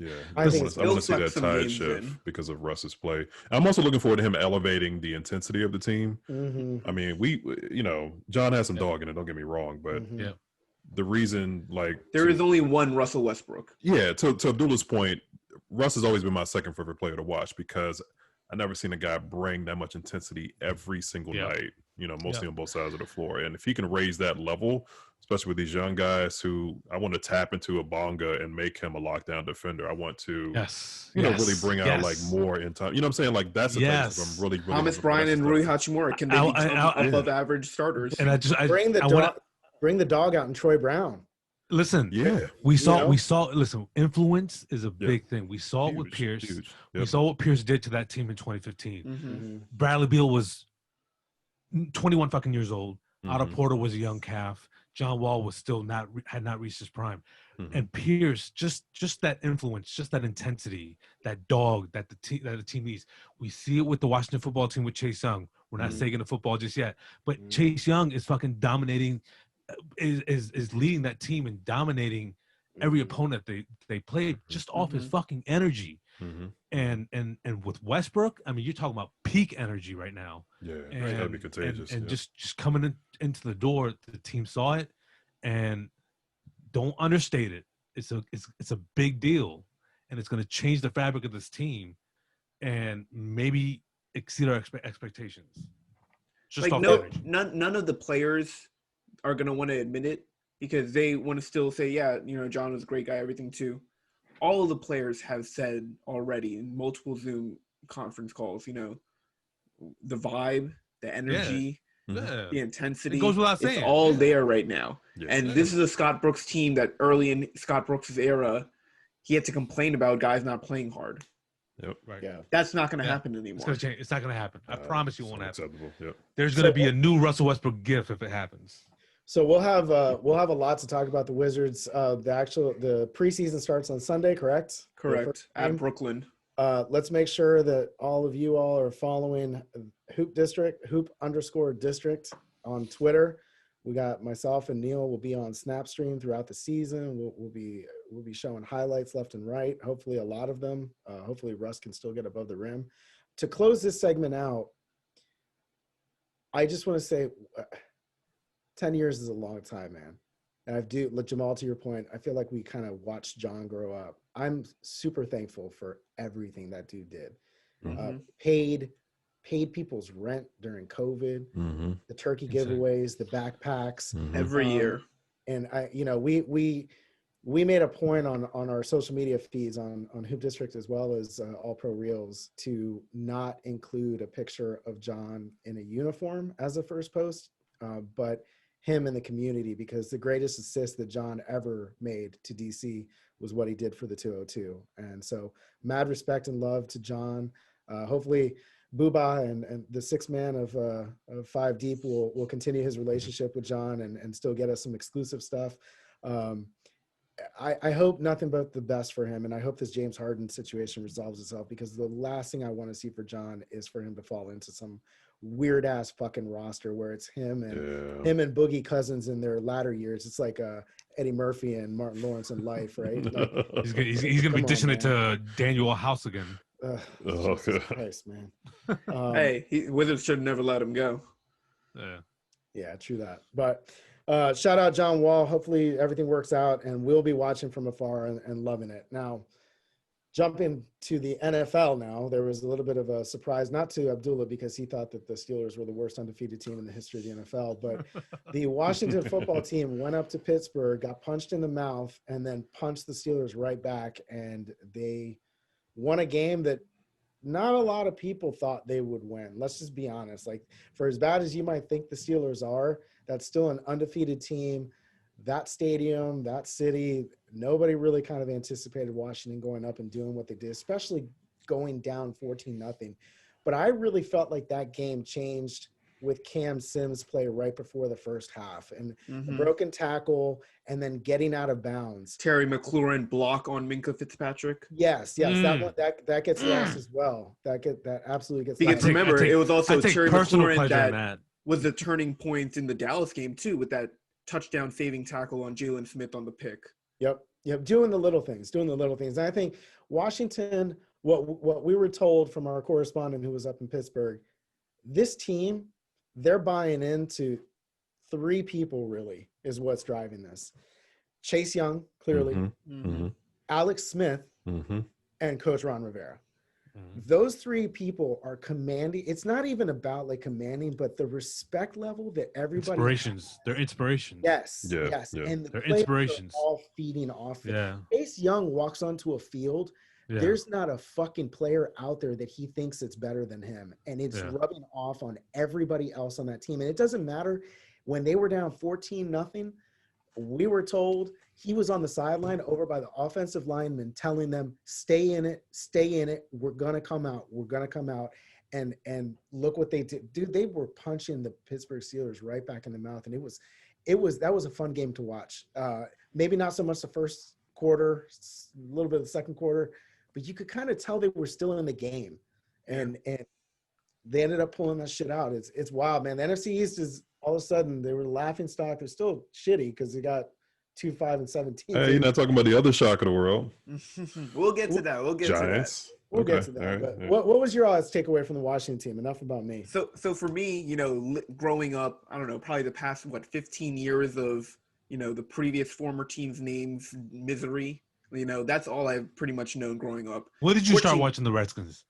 Yeah, I want to see that tide shift because of Russ's play. I'm also looking forward to him elevating the intensity of the team. Mm-hmm. I mean, John has some dog in it. Don't get me wrong, but the reason, there is only one Russell Westbrook. Yeah, to Abdullah's point, Russ has always been my second favorite player to watch because I never seen a guy bring that much intensity every single night, mostly on both sides of the floor. And if he can raise that level, especially with these young guys who I want to tap into Bonga and make him a lockdown defender. I want to, really bring out like more in time. You know what I'm saying? Like that's the thing I'm really Thomas Bryant and Rui Hachimura. Can they become above average starters? And I bring the dog out in Troy Brown. Listen, we saw. Listen, influence is a big thing. We saw it with Pierce. Yep. We saw what Pierce did to that team in 2015. Mm-hmm. Bradley Beal was 21 fucking years old. Otto Porter was a young calf. John Wall was still had not reached his prime. And Pierce, just that influence, just that intensity, that dog that the team needs. We see it with the Washington football team with Chase Young. We're not saying the football just yet, but Chase Young is fucking dominating. Is leading that team and dominating every opponent they play just off his fucking energy. And with Westbrook, I mean, you're talking about peak energy right now. It's gotta be contagious. And just coming into the door, the team saw it, and don't understate it. It's a big deal, and it's going to change the fabric of this team, and maybe exceed our expectations. Just like none of the players are going to want to admit it because they want to still say, John was a great guy, everything too. All of the players have said already in multiple Zoom conference calls, the vibe, the energy, the intensity. It goes without saying. It's all there right now. Yes. And this is a Scott Brooks team that early in Scott Brooks' era, he had to complain about guys not playing hard. Yep. Right. Yeah. That's not going to happen anymore. It's going to change. It's not going to happen. I promise you it won't happen. Acceptable. Yep. There's going to be a new Russell Westbrook gif if it happens. So we'll have a lot to talk about the Wizards. The preseason starts on Sunday, correct? Correct. At Brooklyn. Let's make sure that all of you all are following hoop_district on Twitter. We got myself and Neil will be on Snapstream throughout the season. We'll be showing highlights left and right. Hopefully a lot of them. Hopefully Russ can still get above the rim. To close this segment out, I just want to say 10 years is a long time, man. And Jamal, to your point, I feel like we kind of watched John grow up. I'm super thankful for everything that dude did. Paid people's rent during COVID, the turkey giveaways, the backpacks every year. And we made a point on our social media feeds on Hoop District as well as All Pro Reels to not include a picture of John in a uniform as a first post, but him in the community, because the greatest assist that John ever made to DC was what he did for the 202. And so mad respect and love to John. Hopefully Booba and the sixth man of Five Deep will continue his relationship with John and still get us some exclusive stuff. I hope nothing but the best for him, and I hope this James Harden situation resolves itself, because the last thing I want to see for John is for him to fall into some weird ass fucking roster where it's him and Boogie Cousins in their latter years. It's like Eddie Murphy and Martin Lawrence in life, right? Like, he's gonna be dishing it to Daniel House again. Jesus Christ, man. Wizards should never let him go. Yeah, true that. But shout out John Wall. Hopefully everything works out, and we'll be watching from afar and loving it. Now, jumping to the NFL now, there was a little bit of a surprise, not to Abdullah because he thought that the Steelers were the worst undefeated team in the history of the NFL, but the Washington football team went up to Pittsburgh, got punched in the mouth, and then punched the Steelers right back, and they won a game that not a lot of people thought they would win. Let's just be honest. Like, for as bad as you might think the Steelers are, that's still an undefeated team. That stadium, that city, nobody really kind of anticipated Washington going up and doing what they did, especially going down 14-0. But I really felt like that game changed with Cam Sims' play right before the first half, and the broken tackle, and then getting out of bounds. Terry McLaurin block on Minkah Fitzpatrick. Yes, that gets lost as well. That absolutely gets lost. Because remember, it was also Terry McLaurin that was the turning point in the Dallas game too, with that touchdown saving tackle on Jalen Smith on the pick. Yep. Doing the little things. And I think Washington, what we were told from our correspondent who was up in Pittsburgh, this team, they're buying into three people really is what's driving this. Chase Young, clearly, Alex Smith, and Coach Ron Rivera. Those three people are commanding. It's not even about like commanding, but the respect level that everybody inspirations. They're inspirations. Yes, Yeah, yes. yeah. And the They're players inspirations. are all feeding off it. Yeah. Ace Young walks onto a field. Yeah. There's not a fucking player out there that he thinks it's better than him. And it's rubbing off on everybody else on that team. And it doesn't matter when they were down 14-0, we were told he was on the sideline over by the offensive lineman telling them, stay in it, stay in it. We're going to come out. We're going to come out. And look what they did. Dude, they were punching the Pittsburgh Steelers right back in the mouth. And that was a fun game to watch. Maybe not so much the first quarter, a little bit of the second quarter, but you could kind of tell they were still in the game. And they ended up pulling that shit out. It's wild, man. The NFC East is all of a sudden they were laughing stock. They're still shitty because they got 2-5-17. Hey, you're not talking about the other shock of the world. We'll get to that. Giants. We'll get to that. Right, But yeah. what was your odds takeaway from the Washington team? Enough about me. So for me, growing up, I don't know, probably the past 15 years of the previous former teams' names, misery. That's all I've pretty much known growing up. When did you start watching the Redskins?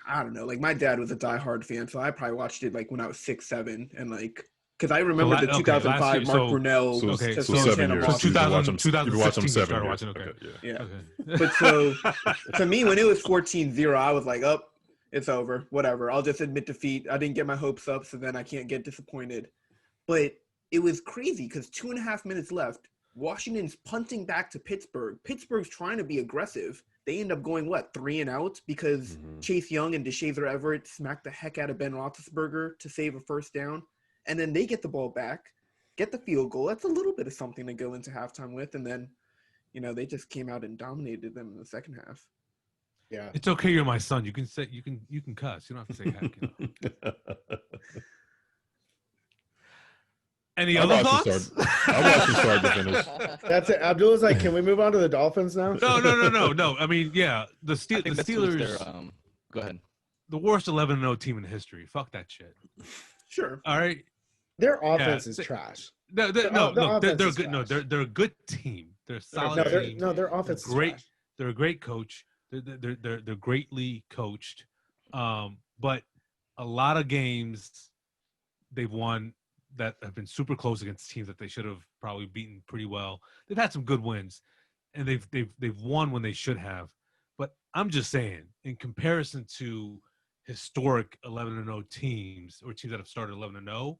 I don't know. Like my dad was a diehard fan, so I probably watched it like when I was 6, 7, and like because I remember the 2005 Mark Brunell. So 7 years. So 2000, you watch them 7 started years. watching. Okay. Yeah. Okay. But so to me, when it was 14-0, I was like, "Oh, it's over. Whatever. I'll just admit defeat. I didn't get my hopes up, so then I can't get disappointed." But it was crazy because 2.5 minutes left. Washington's punting back to Pittsburgh. Pittsburgh's trying to be aggressive. They end up going, 3 and out because Chase Young and DeShazer Everett smacked the heck out of Ben Roethlisberger to save a first down. And then they get the ball back, get the field goal. That's a little bit of something to go into halftime with. And then, they just came out and dominated them in the second half. Yeah. It's okay. You're my son. You can say, you can cuss. You don't have to say heck. Any other thoughts? I watched you start to finish. That's it. Abdullah's like, can we move on to the Dolphins now? No. I mean, yeah, the Steelers. Go ahead. The worst 11-0 team in history. Fuck that shit. Sure. All right. Their offense is trash. They're good. Trash. No, they're a good team. They're a solid team. Their offense is great. trash. They're a great coach. They're greatly coached. But a lot of games they've won that have been super close against teams that they should have probably beaten pretty well. They've had some good wins, and they've won when they should have. But I'm just saying, in comparison to historic 11-0 teams or teams that have started 11-0,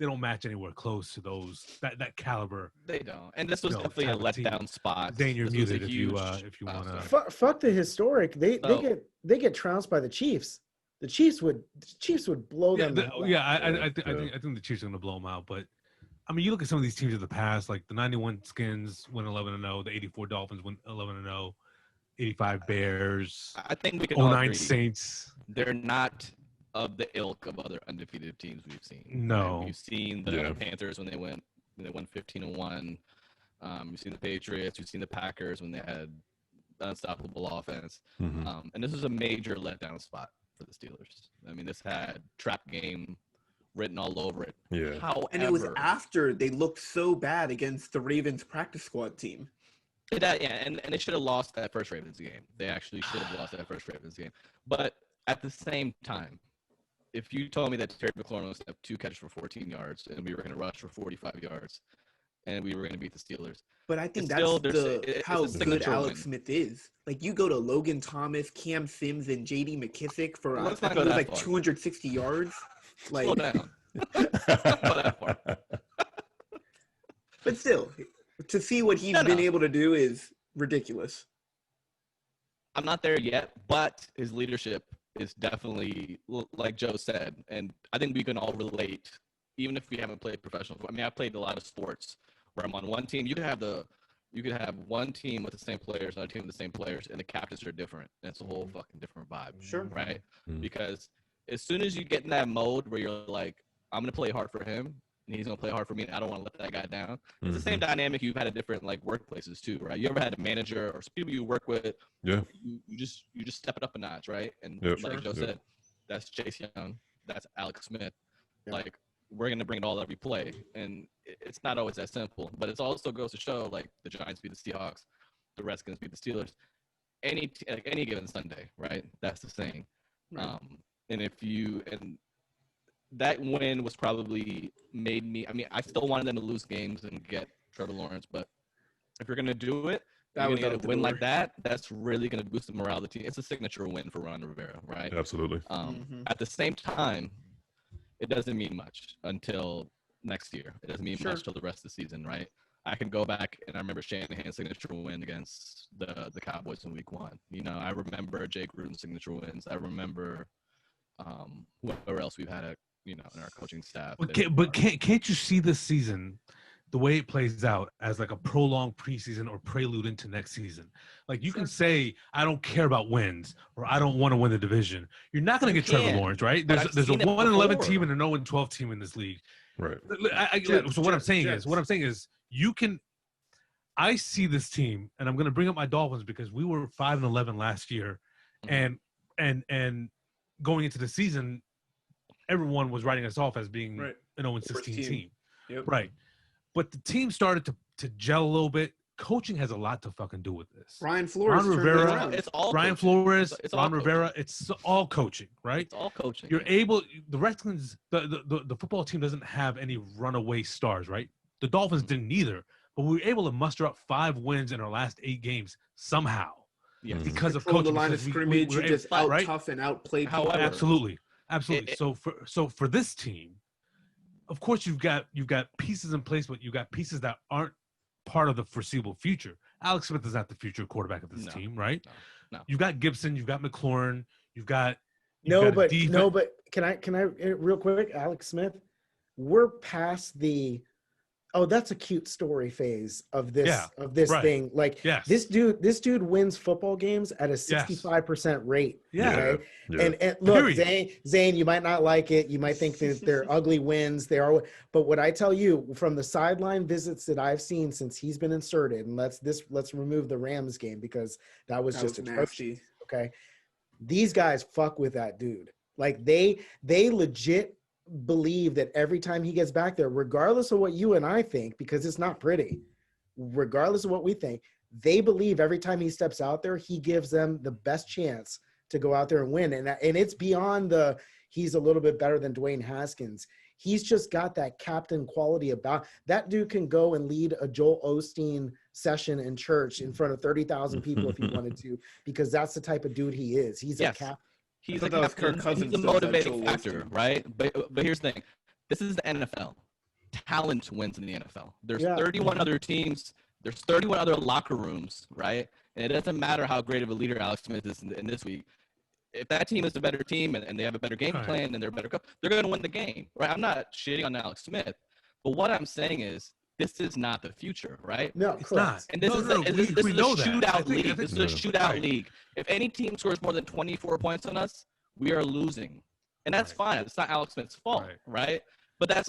they don't match anywhere close to those that caliber. They don't, and this was definitely a letdown spot. Dane, you're muted if you want to. Fuck the historic. They get trounced by the Chiefs. The Chiefs would blow them. I think the Chiefs are going to blow them out. But I mean, you look at some of these teams of the past, like the '91 Skins win 11-0, the '84 Dolphins win 11-0, '85 Bears. I think we can. 09 Saints. They're not of the ilk of other undefeated teams we've seen. No, we've seen the Panthers when they won 15-1. You've seen the Patriots. You've seen the Packers when they had unstoppable offense. And this was a major letdown spot for the Steelers. I mean, this had trap game written all over it. Yeah. However, and it was after they looked so bad against the Ravens practice squad team. And they should have lost that first Ravens game. They actually should have lost that first Ravens game. But at the same time, if you told me that Terry McLaurin was going to have 2 catches for 14 yards and we were going to rush for 45 yards and we were going to beat the Steelers. But I think It's that's still, how it's a good signature Alex win. Smith is. Like, you go to Logan Thomas, Cam Sims, and J.D. McKissick for Let's I not think go it was that like far. 260 yards. Like, Slow down. Not that far. but still, to see what he's been able to do is ridiculous. I'm not there yet, but his leadership is definitely, like Joe said, and I think we can all relate, even if we haven't played professional. I mean, I played a lot of sports where I'm on one team. You could have one team with the same players, another team with the same players, and the captains are different. And it's a whole fucking different vibe. Sure. Right? Because as soon as you get in that mode where you're like, I'm going to play hard for him, and he's going to play hard for me, and I don't want to let that guy down. It's the same dynamic you've had at different, like, workplaces too, right? You ever had a manager or people you work with? Yeah. You just step it up a notch, right? And like Joe said, that's Chase Young, that's Alex Smith. Yeah. Like, we're going to bring it all every play. And it's not always that simple, but it also goes to show, like, the Giants beat the Seahawks, the Redskins beat the Steelers. any given Sunday, right? That's the saying. Right. And that win was probably made me. I mean, I still wanted them to lose games and get Trevor Lawrence, but if you're gonna do it, you're gonna get a win like that. That's really gonna boost the morale of the team. It's a signature win for Ron Rivera, right? Absolutely. At the same time, it doesn't mean much until next year. It doesn't mean much till the rest of the season, right? I can go back and I remember Shanahan's signature win against the Cowboys in Week 1. You know, I remember Jake Gruden's signature wins. I remember whoever else we've had in our coaching staff. But can't you see this season, the way it plays out, as like a prolonged preseason or prelude into next season? Like you can say, I don't care about wins or I don't want to win the division. You're not going to get Trevor Lawrence, right? There's a 1-11 team and a 0-12 team in this league. Right. So what I'm saying is you can. I see this team, and I'm going to bring up my Dolphins because we were 5-11 last year, and going into the season, everyone was writing us off as being an 0-16 team. Yep. Right. But the team started to gel a little bit. Coaching has a lot to fucking do with this. Ron Rivera, it's all Brian coaching. Flores, it's Ron all Rivera. It's all coaching, right? It's all coaching. You're able. The Redskins, the football team doesn't have any runaway stars, right? The Dolphins didn't either, but we were able to muster up 5 wins in our last 8 games somehow. Yes. Because of Control coaching. the line of scrimmage, you just out tough and outplayed. However, absolutely. So for this team, of course you've got pieces in place, but you've got pieces that aren't part of the foreseeable future. Alex Smith is not the future quarterback of this team, right? No. You've got Gibson, you've got McLaurin, but can I real quick, Alex Smith? We're past the that's a cute story phase of this thing. Like this dude wins football games at a 65% rate. Yeah. Okay? Yeah. And look, Zane, you might not like it. You might think that they're ugly wins. They are, but what I tell you from the sideline visits that I've seen since he's been inserted, and let's remove the Rams game because that was just atrocious. Okay. These guys fuck with that dude. Like they legit believe that every time he gets back there, regardless of what you and I think, because it's not pretty, regardless of what we think, they believe every time he steps out there, he gives them the best chance to go out there and win. And it's beyond he's a little bit better than Dwayne Haskins. He's just got that captain quality about that dude. Can go and lead a Joel Osteen session in church in front of 30,000 people if he wanted to, because that's the type of dude he is. He's a captain. He's a motivating factor, right? But here's the thing. This is the NFL. Talent wins in the NFL. There's 31 other teams. There's 31 other locker rooms, right? And it doesn't matter how great of a leader Alex Smith is in this week. If that team is a better team and they have a better game plan and they're better, they're going to win the game, right? I'm not shitting on Alex Smith. But what I'm saying is, this is not the future, right? No, it's not. And this is a shootout league. This is a shootout league. If any team scores more than 24 points on us, we are losing, and that's fine. It's not Alex Smith's fault, right? But that's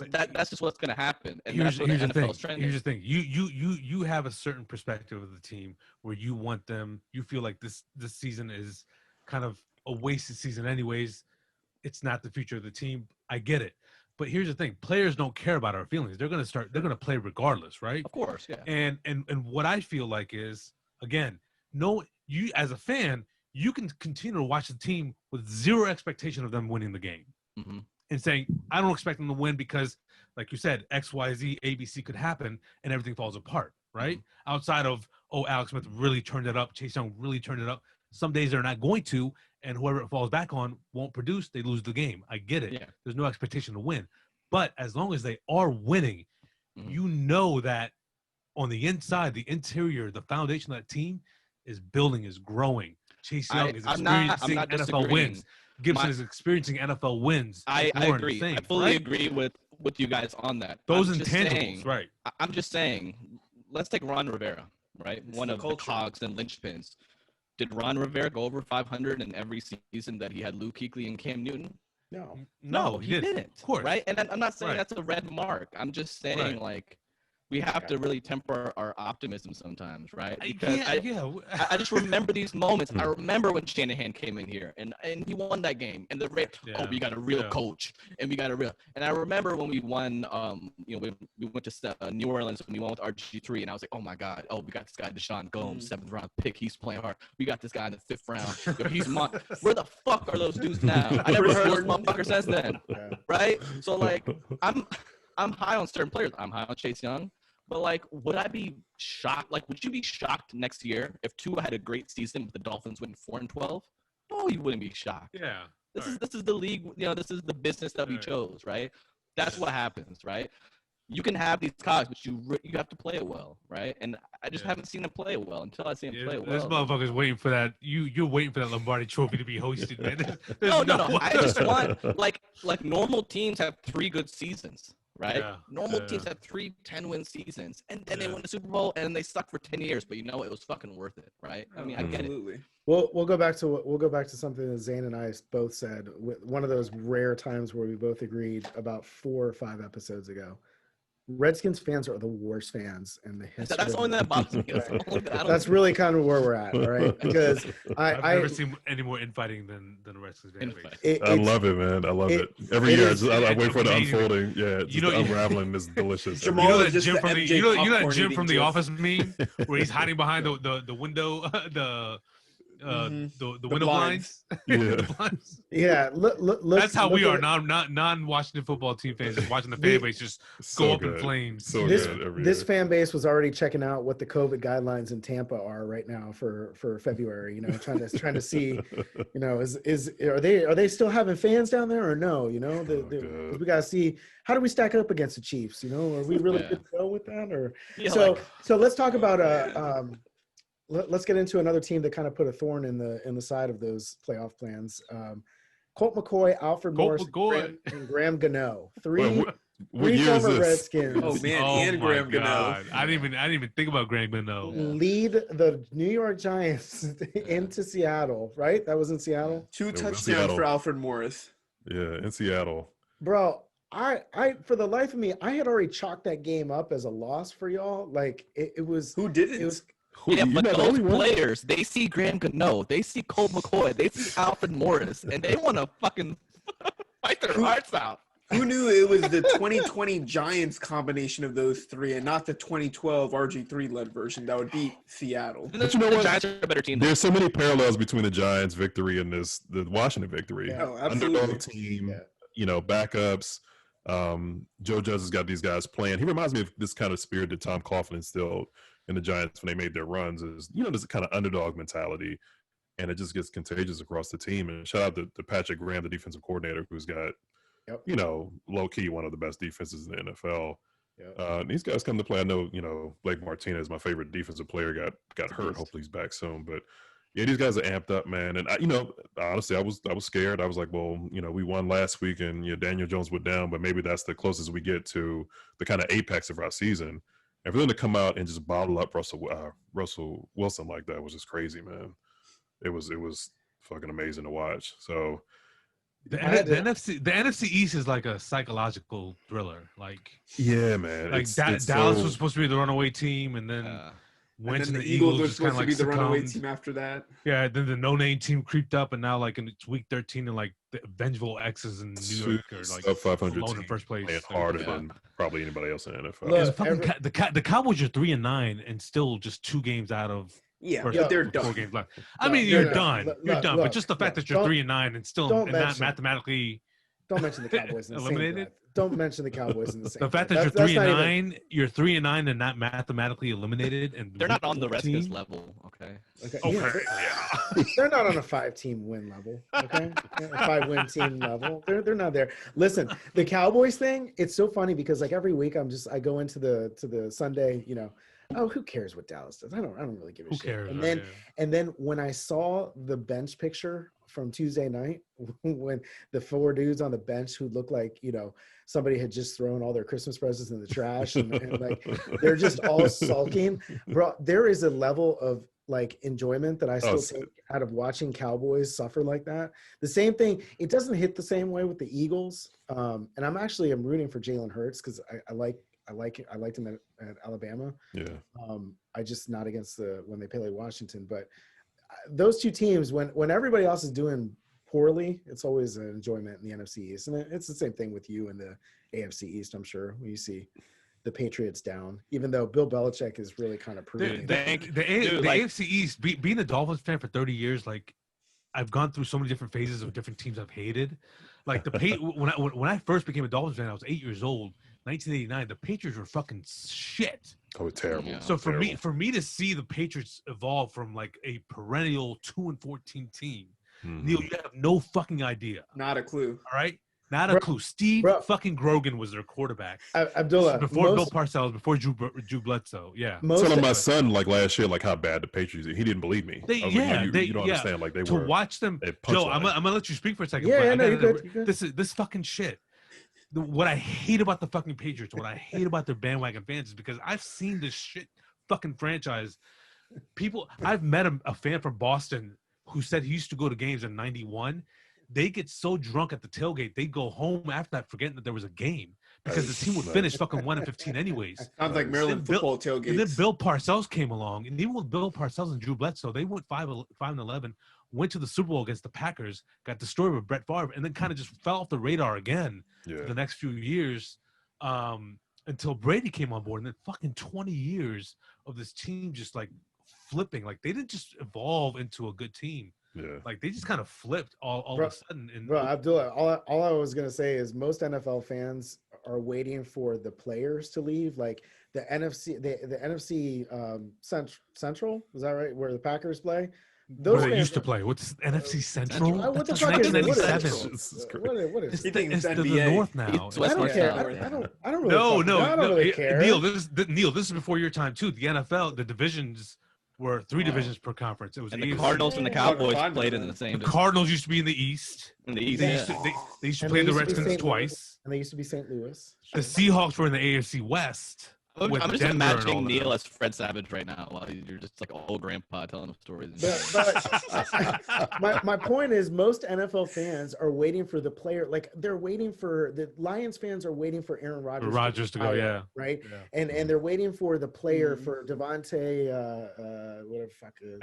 just what's going to happen. And here's that's where the the NFL is trending. Here's the thing: you have a certain perspective of the team where you want them. You feel like this season is kind of a wasted season, anyways. It's not the future of the team. I get it. But here's the thing: players don't care about our feelings. They're going to play regardless, right? Of course, yeah. And what I feel like is, again, you as a fan, you can continue to watch the team with zero expectation of them winning the game, and saying, I don't expect them to win because, like you said, X, Y, Z, A, B, C could happen, and everything falls apart, right? Outside of, Alex Smith really turned it up, Chase Young really turned it up. Some days they're not going to, and whoever it falls back on won't produce. They lose the game. I get it. Yeah. There's no expectation to win. But as long as they are winning, you know that on the inside, the interior, the foundation of that team is building, is growing. Chase Young is experiencing NFL wins. Gibson is experiencing NFL wins. I agree. I fully agree with you guys on that. Those intangibles, right? I'm just saying, let's take Ron Rivera, right? One of the cogs and linchpins. Did Ron Rivera go over 500 in every season that he had Luke Kuechly and Cam Newton? No, he didn't. Of course, right? And I'm not saying that's a red mark. I'm just saying, we have to really temper our optimism sometimes, right? Because I just remember these moments. I remember when Shanahan came in here and he won that game, and we got a real coach, and we got a real. And I remember when we won, we went to New Orleans and we won with RG3, and I was like, oh my God, we got this guy Deshaun Gomes, 7th round pick, he's playing hard. We got this guy in the 5th round. Yo, he's where the fuck are those dudes now? I never heard those motherfuckers since then, right? So like, I'm high on certain players. I'm high on Chase Young. But, like, would I be shocked? Like, would you be shocked next year if Tua had a great season with the Dolphins winning 4-12? No, you wouldn't be shocked. Yeah. This is the league. This is the business that we chose, right? That's what happens, right? You can have these guys, but you have to play it well, right? And I just haven't seen him play it well until I see him play it well. This motherfucker's waiting for that. You're waiting for that Lombardi Trophy to be hosted, man. No. I just want like normal teams have 3 good seasons. Right? Yeah. Normal teams have 3 10-win seasons, and then they win the Super Bowl, and they suck for 10 years. But it was fucking worth it, right? I mean, I get it. We'll go back to something that Zane and I both said. One of those rare times where we both agreed about 4 or 5 episodes ago. Redskins fans are the worst fans in the history. That's the only thing that bothers me. That's really kind of where we're at, right? Because I've never seen any more infighting than the Redskins fan. I love it, man. I love it. Every year, I wait for the unfolding. Yeah, the unraveling is delicious. Jamal that Jim from that Jim from The Office meme where he's hiding behind the window, the window blinds. The blinds. Yeah, that's how we are. Non-Washington football team fans just watching the fan base just go up in flames. So this fan base was already checking out what the COVID guidelines in Tampa are right now for February. Trying to see, are they still having fans down there or no? We gotta see, how do we stack up against the Chiefs? Are we really good to go with that? Or so let's talk about Let's get into another team that kind of put a thorn in the side of those playoff plans. Colt McCoy, Alfred Morris, and Graham Gano. Three former Redskins. Oh man, and Graham Gano. I didn't even think about Graham Gano. Lead the New York Giants into Seattle, right? That was in Seattle. 2 touchdowns for Alfred Morris. Yeah, in Seattle. Bro, I for the life of me, I had already chalked that game up as a loss for y'all. Like it was. Who didn't? It was. Yeah, but those players, they see Graham Gano, they see Colt McCoy, they see Alfred Morris, and they want to fucking fight their hearts out. Who knew it was the 2020 Giants combination of those 3 and not the 2012 RG3-led version that would beat Seattle? But you know what? The Giants are a better team. There's so many parallels between the Giants victory and the Washington victory. Yeah. Oh, absolutely. Underdog team, backups. Joe Judge has got these guys playing. He reminds me of this kind of spirit that Tom Coughlin instilled in the Giants when they made their runs. Is there's a kind of underdog mentality, and it just gets contagious across the team. And shout out to Patrick Graham, the defensive coordinator, who's got low key one of the best defenses in the NFL. These guys come to play. I know Blake Martinez, my favorite defensive player, got hurt. Hopefully he's back soon. But yeah, these guys are amped up, man. And honestly, I was scared. I was like, well, we won last week, and Daniel Jones went down, but maybe that's the closest we get to the kind of apex of our season. And for them to come out and just bottle up Russell Wilson like that was just crazy, man. It was fucking amazing to watch. So the NFC East is like a psychological thriller. Like, yeah, man. Like Dallas was supposed to be the runaway team, and then went to the Eagles were supposed to be the runaway team after that. Yeah, then the no-name team creeped up, and now like in week 13, and like the vengeful X's in New York are like sub 500 alone in first place, playing harder than probably anybody else in the NFL. Look, the Cowboys are 3-9 and still just 2 games out of but they're done. 4 games left. I mean, you're done. You're done. But just the fact that you're 3-9 and still not mathematically. Don't mention the Cowboys in the eliminated. Don't mention the Cowboys in the same. The fact that you're 3-9, you're 3-9 and not mathematically eliminated, and they're not on the Redskins level. Okay. Yeah. They're not on a 5-team win level. Okay, a 5-win team level. They're not there. Listen, the Cowboys thing. It's so funny because like every week I go into the Sunday. Oh, who cares what Dallas does? I don't really give a shit. Who cares? And then when I saw the bench picture from Tuesday night, when the 4 dudes on the bench who look like somebody had just thrown all their Christmas presents in the trash and like they're just all sulking, bro. There is a level of like enjoyment that I still take out of watching Cowboys suffer like that. The same thing. It doesn't hit the same way with the Eagles, and I'm rooting for Jalen Hurts because I like I liked him at Alabama. Yeah. I just not against when they play Washington, but those two teams, when everybody else is doing poorly, it's always an enjoyment in the NFC East, and it's the same thing with you in the AFC East. I'm sure when you see the Patriots down, even though Bill Belichick is really kind of proving the AFC East. Being a Dolphins fan for 30 years, like I've gone through so many different phases of different teams I've hated. Like when I first became a Dolphins fan, I was 8 years old, 1989. The Patriots were fucking shit. Oh, terrible. Yeah. So for me to see the Patriots evolve from like a perennial 2-14 team, Neil, you have no fucking idea. Not a clue. All right. Not a clue. Steve fucking Grogan was their quarterback. Abdullah, before Bill Parcells, before Drew Bledsoe. Yeah. Telling my son like last year, like how bad the Patriots. He didn't believe me. You don't understand. Like to watch them. Joe, I'm gonna let you speak for a second. Yeah, no, you're good. This fucking shit. What I hate about the fucking Patriots, what I hate about their bandwagon fans, is because I've seen this shit fucking franchise. I've met a fan from Boston who said he used to go to games in '91. They get so drunk at the tailgate, they go home after that forgetting that there was a game because the team would finish fucking 1-15 anyways. Sounds like Maryland football tailgates. And then Bill Parcells came along, and even with Bill Parcells and Drew Bledsoe, they went 5-11, went to the Super Bowl against the Packers, got destroyed with Brett Favre, and then kind of just fell off the radar again for the next few years until Brady came on board, and then fucking 20 years of this team just like flipping. Like they didn't just evolve into a good team. Yeah. Like they just kind of flipped all of a sudden. And Abdullah, all I was gonna say is most NFL fans are waiting for the players to leave. Like the NFC, the NFC Central, is that right? Where the Packers play? Those where they used to play. What's NFC Central? What the fuck is 1997? What is it's the North now. I don't care. I don't really care. Neil, this is before your time too. The NFL, the divisions were 3 divisions per conference. It was the Cardinals and the Cowboys played in the same. The Cardinals used to be in the East. In the East, they used to play the Redskins twice. And they used to be St. Louis. The Seahawks were in the AFC West. I'm just imagining Neil as Fred Savage right now while you're just like old grandpa telling him stories. But my point is most NFL fans are waiting for the player. Like they're waiting for the Lions fans are waiting for Aaron Rodgers to go, right? Yeah. And they're waiting for the player for Devontae whatever fuck is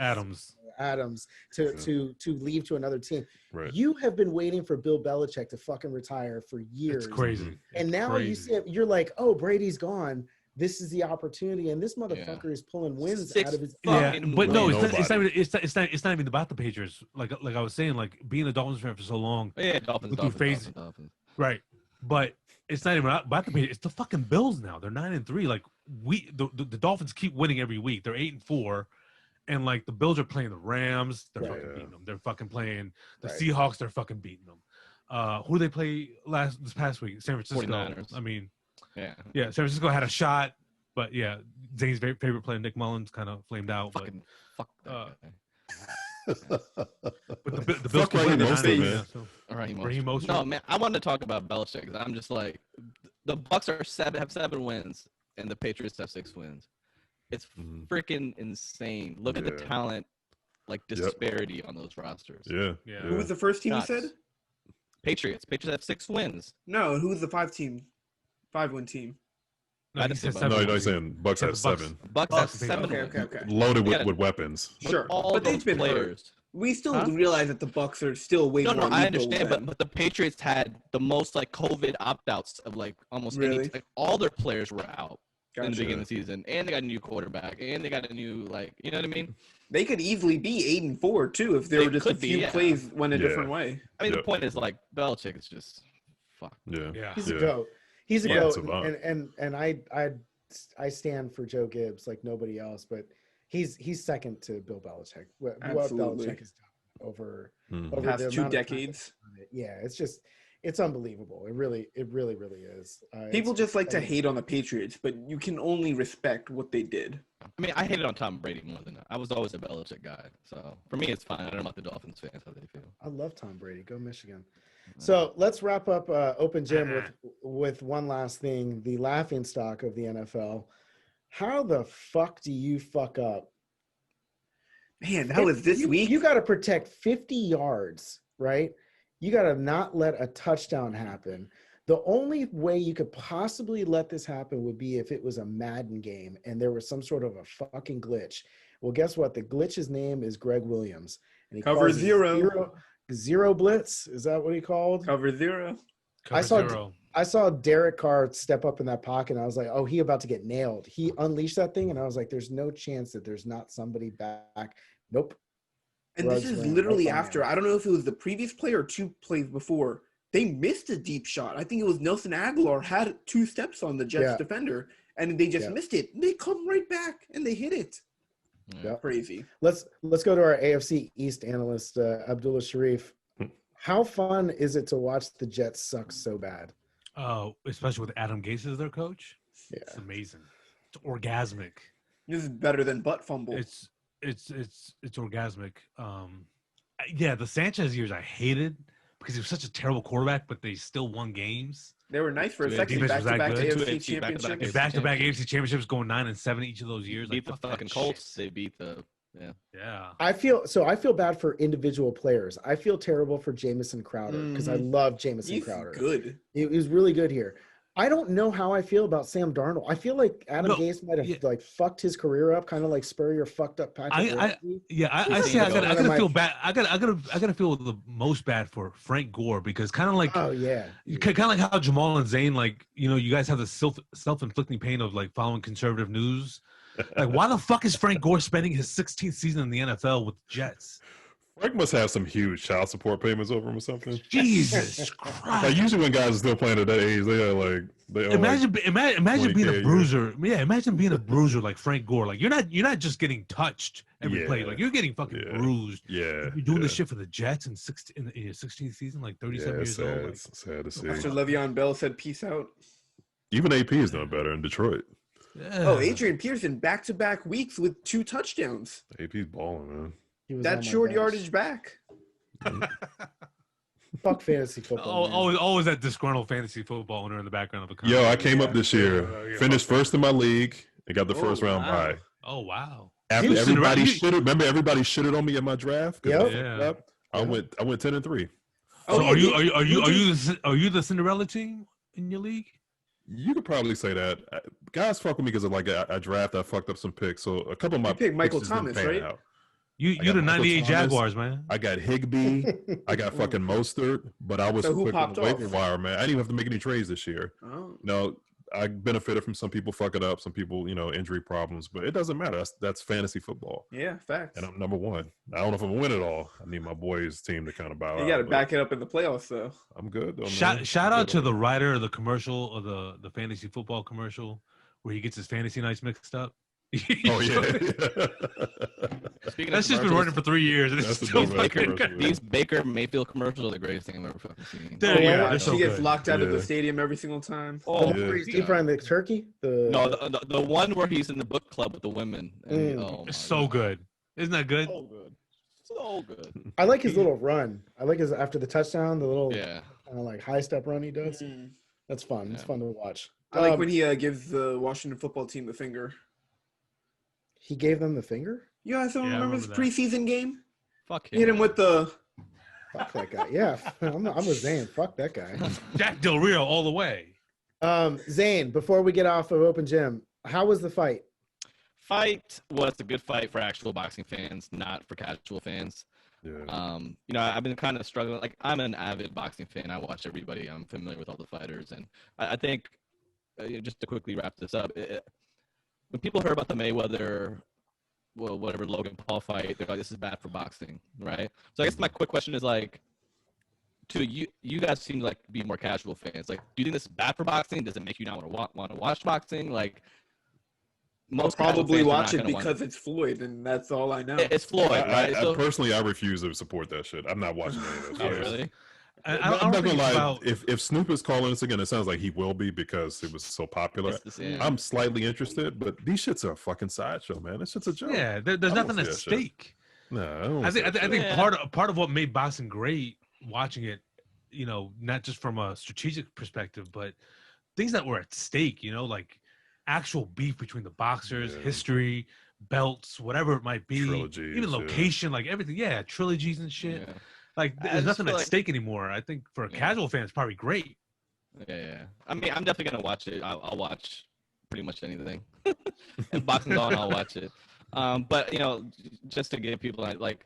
Adams to leave to another team. Right. You have been waiting for Bill Belichick to fucking retire for years. It's crazy. And now you see it, you're like, oh, Brady's gone. This is the opportunity, and this motherfucker is pulling wins out of his. Yeah, but no, it's not even about the Patriots. Like I was saying, like being a Dolphins fan for so long. Yeah, Dolphins. Right, but it's not even about the Patriots. It's the fucking Bills now. They're 9-3. Like the Dolphins keep winning every week. They're 8-4, and like the Bills are playing the Rams. They're fucking beating them. They're fucking playing the Seahawks. They're fucking beating them. Who did they play this past week? San Francisco. 49ers. I mean. Yeah. San Francisco had a shot, but Zane's favorite player, Nick Mullins, kind of flamed out. Fuck that guy. But the Bills can win the Raheem Mostert. No, man, I wanted to talk about Belichick because I'm just like, the Bucks have 7 wins and the Patriots have 6 wins. It's freaking insane. Look at the talent, like disparity on those rosters. Yeah. Who was the first team you said? Patriots. Patriots have 6 wins. No, who was the 5-win team? No, he's saying Bucks have 7. Bucks have 7. Okay. Loaded with weapons. Sure, but they've been players. We still realize that the Bucks are still way more. No, I understand, but the Patriots had the most like COVID opt-outs of like almost any. Like all their players were out in the beginning of the season, and they got a new quarterback, and they got a new you know what I mean? They could easily be 8-4 too if there were just a few plays went a different way. I mean, the point is like Belichick is just fuck. Yeah. He's a goat. He's a goat, and I stand for Joe Gibbs like nobody else, but he's second to Bill Belichick. What Belichick has done over the past 2 decades. Yeah, it's unbelievable. It really is. People just like to hate on the Patriots, but you can only respect what they did. I mean, I hated on Tom Brady more than I was always a Belichick guy. So for me, it's fine. I don't know about the Dolphins fans how they feel. I love Tom Brady. Go Michigan. So let's wrap up Open Gym with one last thing, the laughing stock of the NFL. How the fuck do you fuck up? Man, that was this week. You got to protect 50 yards, right? You got to not let a touchdown happen. The only way you could possibly let this happen would be if it was a Madden game and there was some sort of a fucking glitch. Well, guess what? The glitch's name is Greg Williams. And he Cover calls it zero. Zero blitz. Is that what he called? Cover zero. I saw Derek Carr step up in that pocket, and I was like, oh, he about to get nailed. He unleashed that thing, and I was like, there's no chance that there's not somebody back. Nope. And this is literally after, I don't know if it was the previous play or 2 plays before, they missed a deep shot. I think it was Nelson Aguilar had 2 steps on the Jets defender, and they just missed it. They come right back, and they hit it. Yeah. Crazy. Let's go to our AFC East analyst, Abdullah Sharif. How fun is it to watch the Jets suck so bad? Oh, especially with Adam Gase as their coach. Yeah. It's amazing. It's orgasmic. This is better than butt fumble. It's orgasmic. Yeah, the Sanchez years I hated because he was such a terrible quarterback, but they still won games. They were nice for a second. Back-to-back AFC championships. Back-to-back AFC championships, going 9-7 each of those years. Beat the fucking Colts. They beat the yeah. I feel bad for individual players. I feel terrible for Jamison Crowder because I love Jamison Crowder. Good. He was really good here. I don't know how I feel about Sam Darnold. I feel like Adam Gase might have like fucked his career up, kind of like Spurrier fucked up Patrick. I gotta feel bad. I gotta feel the most bad for Frank Gore because kind of like kind of like how Jamal and Zane, like, you know, you guys have the self-inflicting pain of like following conservative news. Like, why the fuck is Frank Gore spending his 16th season in the NFL with the Jets? Frank must have some huge child support payments over him or something. Jesus Christ! Like, usually when guys are still playing at that age, they are like imagine being a bruiser. Yeah, imagine being a bruiser like Frank Gore. Like you're not just getting touched every play. Like you're getting fucking bruised. Yeah, you're doing this shit for the Jets in your 16th season, like 37 years old. Like, sad to see. After Le'Veon Bell said peace out. Even AP is done better in Detroit. Yeah. Oh, Adrian Peterson back-to-back weeks with 2 touchdowns. AP's balling, man. That short yardage back. Fuck fantasy football. Always that disgruntled fantasy football owner in the background of a comment. Yo, I came up this year, finished first in my league, and got the first round bye. Oh wow! After everybody shitted on me in my draft. Yep. I went 10-3. So are you the Cinderella team in your league? You could probably say that. Guys fuck with me because of like I fucked up some picks. So a couple of my you picked Michael Thomas, right? You the 98 Jaguars, man. I got Higbee. I got fucking Mostert, but I was quick on the waiver wire, man. I didn't even have to make any trades this year. Oh. No, I benefited from some people fucking up, some people, injury problems, but it doesn't matter. That's fantasy football. Yeah, facts. And I'm number 1. I don't know if I'm gonna win it all. I need my boys' team to kind of bow out. You got to back it up in the playoffs, though. I'm good. Though, shout out to the writer of the commercial, or the fantasy football commercial, where he gets his fantasy nights mixed up. Oh yeah. That's just been running for 3 years. And it's still fucking good. These Baker Mayfield commercials are the greatest thing I've ever fucking seen. She gets locked out of the stadium every single time. He's deep frying the turkey. No, the one where he's in the book club with the women. It's so good. Isn't that good? So good. I like his little run. I like his after the touchdown, the little kind of like high step run he does. That's fun. It's fun to watch. I like when he gives the Washington football team the finger. He gave them the finger? Yeah, I still remember his preseason game. Fuck him. Hit him with the... Fuck that guy. Yeah, I'm with Zane. Fuck that guy. Jack Del Rio all the way. Zane, before we get off of Open Gym, how was the fight? Fight was a good fight for actual boxing fans, not for casual fans. Yeah. I've been kind of struggling. Like, I'm an avid boxing fan. I watch everybody. I'm familiar with all the fighters. And I think, just to quickly wrap this up, when people heard about the Mayweather, whatever Logan Paul fight, they're like, "This is bad for boxing," right? So I guess my quick question is like, to you guys seem to like be more casual fans. Like, do you think this is bad for boxing? Does it make you not want to watch boxing? Like, most probably watch it because it's Floyd, and that's all I know. It's Floyd, right? Personally, I refuse to support that shit. I'm not watching any of those. Oh, really? I'm not gonna lie. If Snoop is calling this again, it sounds like he will be because it was so popular. I'm slightly interested, but these shits are a fucking sideshow, man. This shit's a joke. Yeah, there's nothing at stake. No, I think part of what made boxing great, watching it, not just from a strategic perspective, but things that were at stake. Like actual beef between the boxers, history, belts, whatever it might be, trilogies, even location, like everything. Yeah, trilogies and shit. Yeah. Like, there's nothing at stake anymore. I think for a casual fan, it's probably great. Yeah. I mean, I'm definitely gonna watch it. I'll watch pretty much anything. If boxing's on, I'll watch it. But just to give people like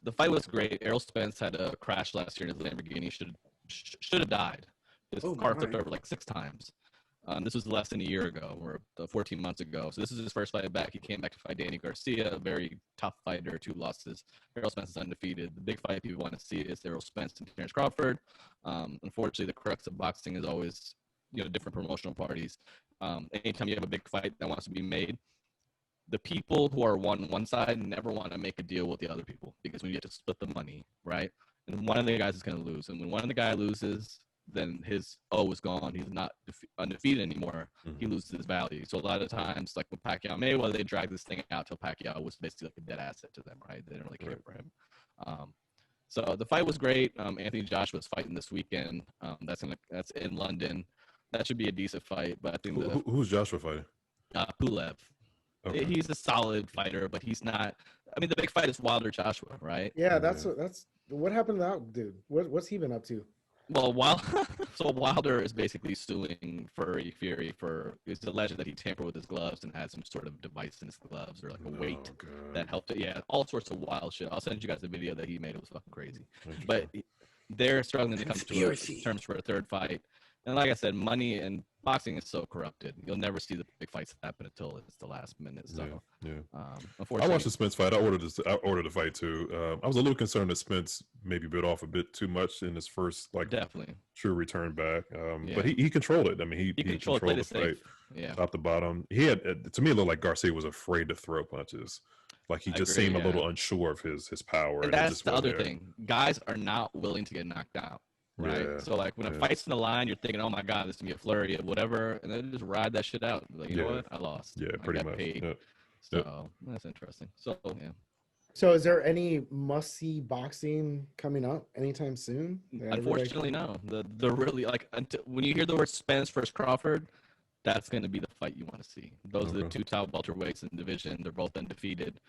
the fight was great. Errol Spence had a crash last year in his Lamborghini. Should have died. His car flipped over like 6 times. This was less than a year ago, or 14 months ago. So this is his first fight back. He came back to fight Danny Garcia, a very tough fighter, 2 losses. Errol Spence is undefeated. The big fight people want to see is Errol Spence and Terrence Crawford. Unfortunately, the crux of boxing is always, different promotional parties. Anytime you have a big fight that wants to be made, the people who are on one side never want to make a deal with the other people, because when you have to split the money, right? And one of the guys is going to lose. And when one of the guys loses, then his O is gone. He's not undefeated anymore. He loses his value. So a lot of times, like with Pacquiao Mayweather, they drag this thing out till Pacquiao was basically like a dead asset to them, right? They didn't really care for him. So the fight was great. Anthony Joshua's fighting this weekend. That's in London. That should be a decent fight. But I think who's Joshua fighting? Pulev. Okay. He's a solid fighter, but he's not. I mean, the big fight is Wilder Joshua, right? Yeah, that's what happened to that dude. What's he been up to? Well, Wilder is basically suing Fury for, it's alleged that he tampered with his gloves and had some sort of device in his gloves, or like a weight that helped it. Yeah, all sorts of wild shit. I'll send you guys the video that he made. It was fucking crazy. But they're struggling to come to terms for a third fight. And like I said, money and boxing is so corrupted. You'll never see the big fights happen until it's the last minute. So, unfortunately, I watched the Spence fight. I ordered the fight too. I was a little concerned that Spence maybe bit off a bit too much in his first definitely true return back. But he controlled it. I mean, he controlled the fight, top to bottom. He had, to me, it looked like Garcia was afraid to throw punches. Like he just seemed a little unsure of his power. And that's the other thing. Guys are not willing to get knocked out. Right. Yeah, so like when a fight's in the line, you're thinking, oh my God, this is gonna be a flurry of whatever, and then just ride that shit out. Like, you know what? I lost. Yeah, pretty much. Paid. So that's interesting. So So is there any must-see boxing coming up anytime soon? Unfortunately, no. The really when you hear the word Spence versus Crawford, that's gonna be the fight you want to see. Those are the 2 top welterweights in the division. They're both undefeated.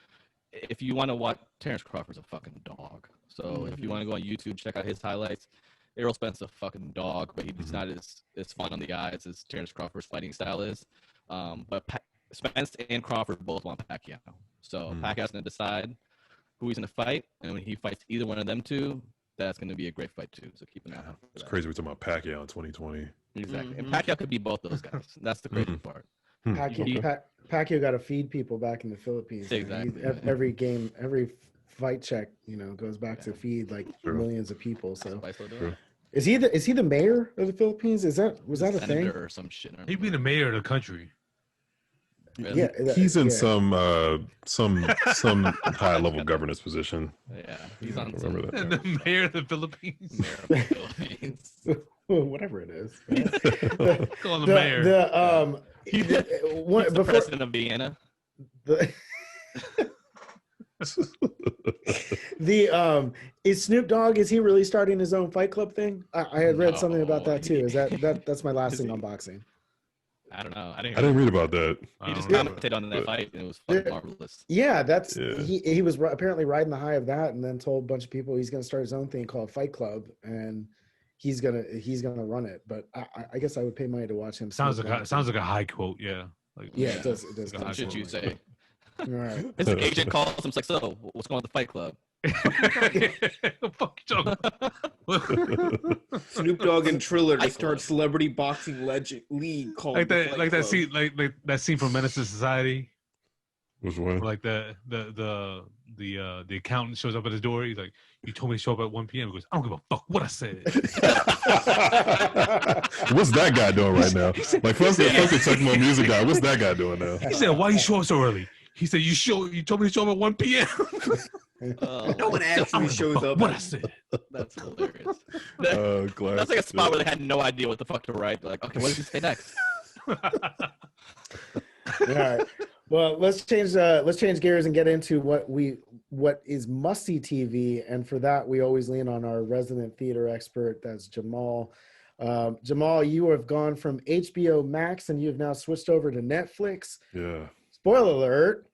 If you want to watch, Terrence Crawford's a fucking dog. So if you want to go on YouTube, check out his highlights. Errol Spence is a fucking dog, but he's not as fun on the eyes as Terrence Crawford's fighting style is. But Spence and Crawford both want Pacquiao. So Pacquiao's going to decide who he's going to fight. And when he fights either one of them two, that's going to be a great fight too. So keep an eye out for that. It's crazy we're talking about Pacquiao in 2020. Exactly. And Pacquiao could be both those guys. That's the crazy part. Pacquiao got to feed people back in the Philippines. Exactly. Every game, every fight check, goes back to feed like millions of people. So is he the mayor of the Philippines? Was that a thing or some shit? He'd be the mayor of the country. Really? Yeah, he's in some high level governance position. Yeah, he's on the mayor of the Philippines. Whatever it is. Call him the mayor. He's the president of Vienna. Is Snoop Dogg, is he really starting his own Fight Club thing? I had read something about that too. Is that's my last thing on boxing? I don't know. I didn't read about that. He just commented on that fight, and it was fucking marvelous. Yeah, he was apparently riding the high of that, and then told a bunch of people he's going to start his own thing called Fight Club, and he's gonna run it. But I guess I would pay money to watch him. Sounds like a high quote. Yeah. It does. What should you say? All right. His agent calls him, like, so what's going on with the Fight Club? Fuck you talking about? Snoop Dogg and Triller to start celebrity boxing league called that scene from Menace to Society. Which one? Like the accountant shows up at his door. He's like, "You told me to show up at 1 p.m." He goes, "I don't give a fuck what I said." What's that guy doing right now? Like, fuck the Tecmo music guy. What's that guy doing now? He said, "Why you show up so early?" He said, You told me to show up at 1 p.m." No one actually shows up. What I said. That's hilarious. That's like a spot where they had no idea what the fuck to write. They're like, okay, what does he say next? All right. Well, let's change gears and get into what is must-see TV, and for that we always lean on our resident theater expert. That's Jamal. Jamal, you have gone from HBO Max and you have now switched over to Netflix. Yeah. Spoiler alert.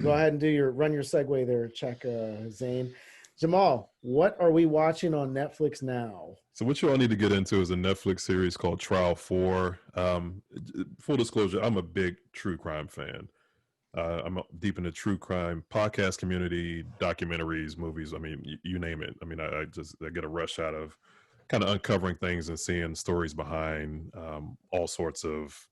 Go ahead and run your segue there, check Zane. Jamal, what are we watching on Netflix now? So what you all need to get into is a Netflix series called Trial 4. Full disclosure, I'm a big true crime fan. I'm deep in the true crime podcast community, documentaries, movies. I mean, you name it. I mean, I get a rush out of kind of uncovering things and seeing stories behind all sorts of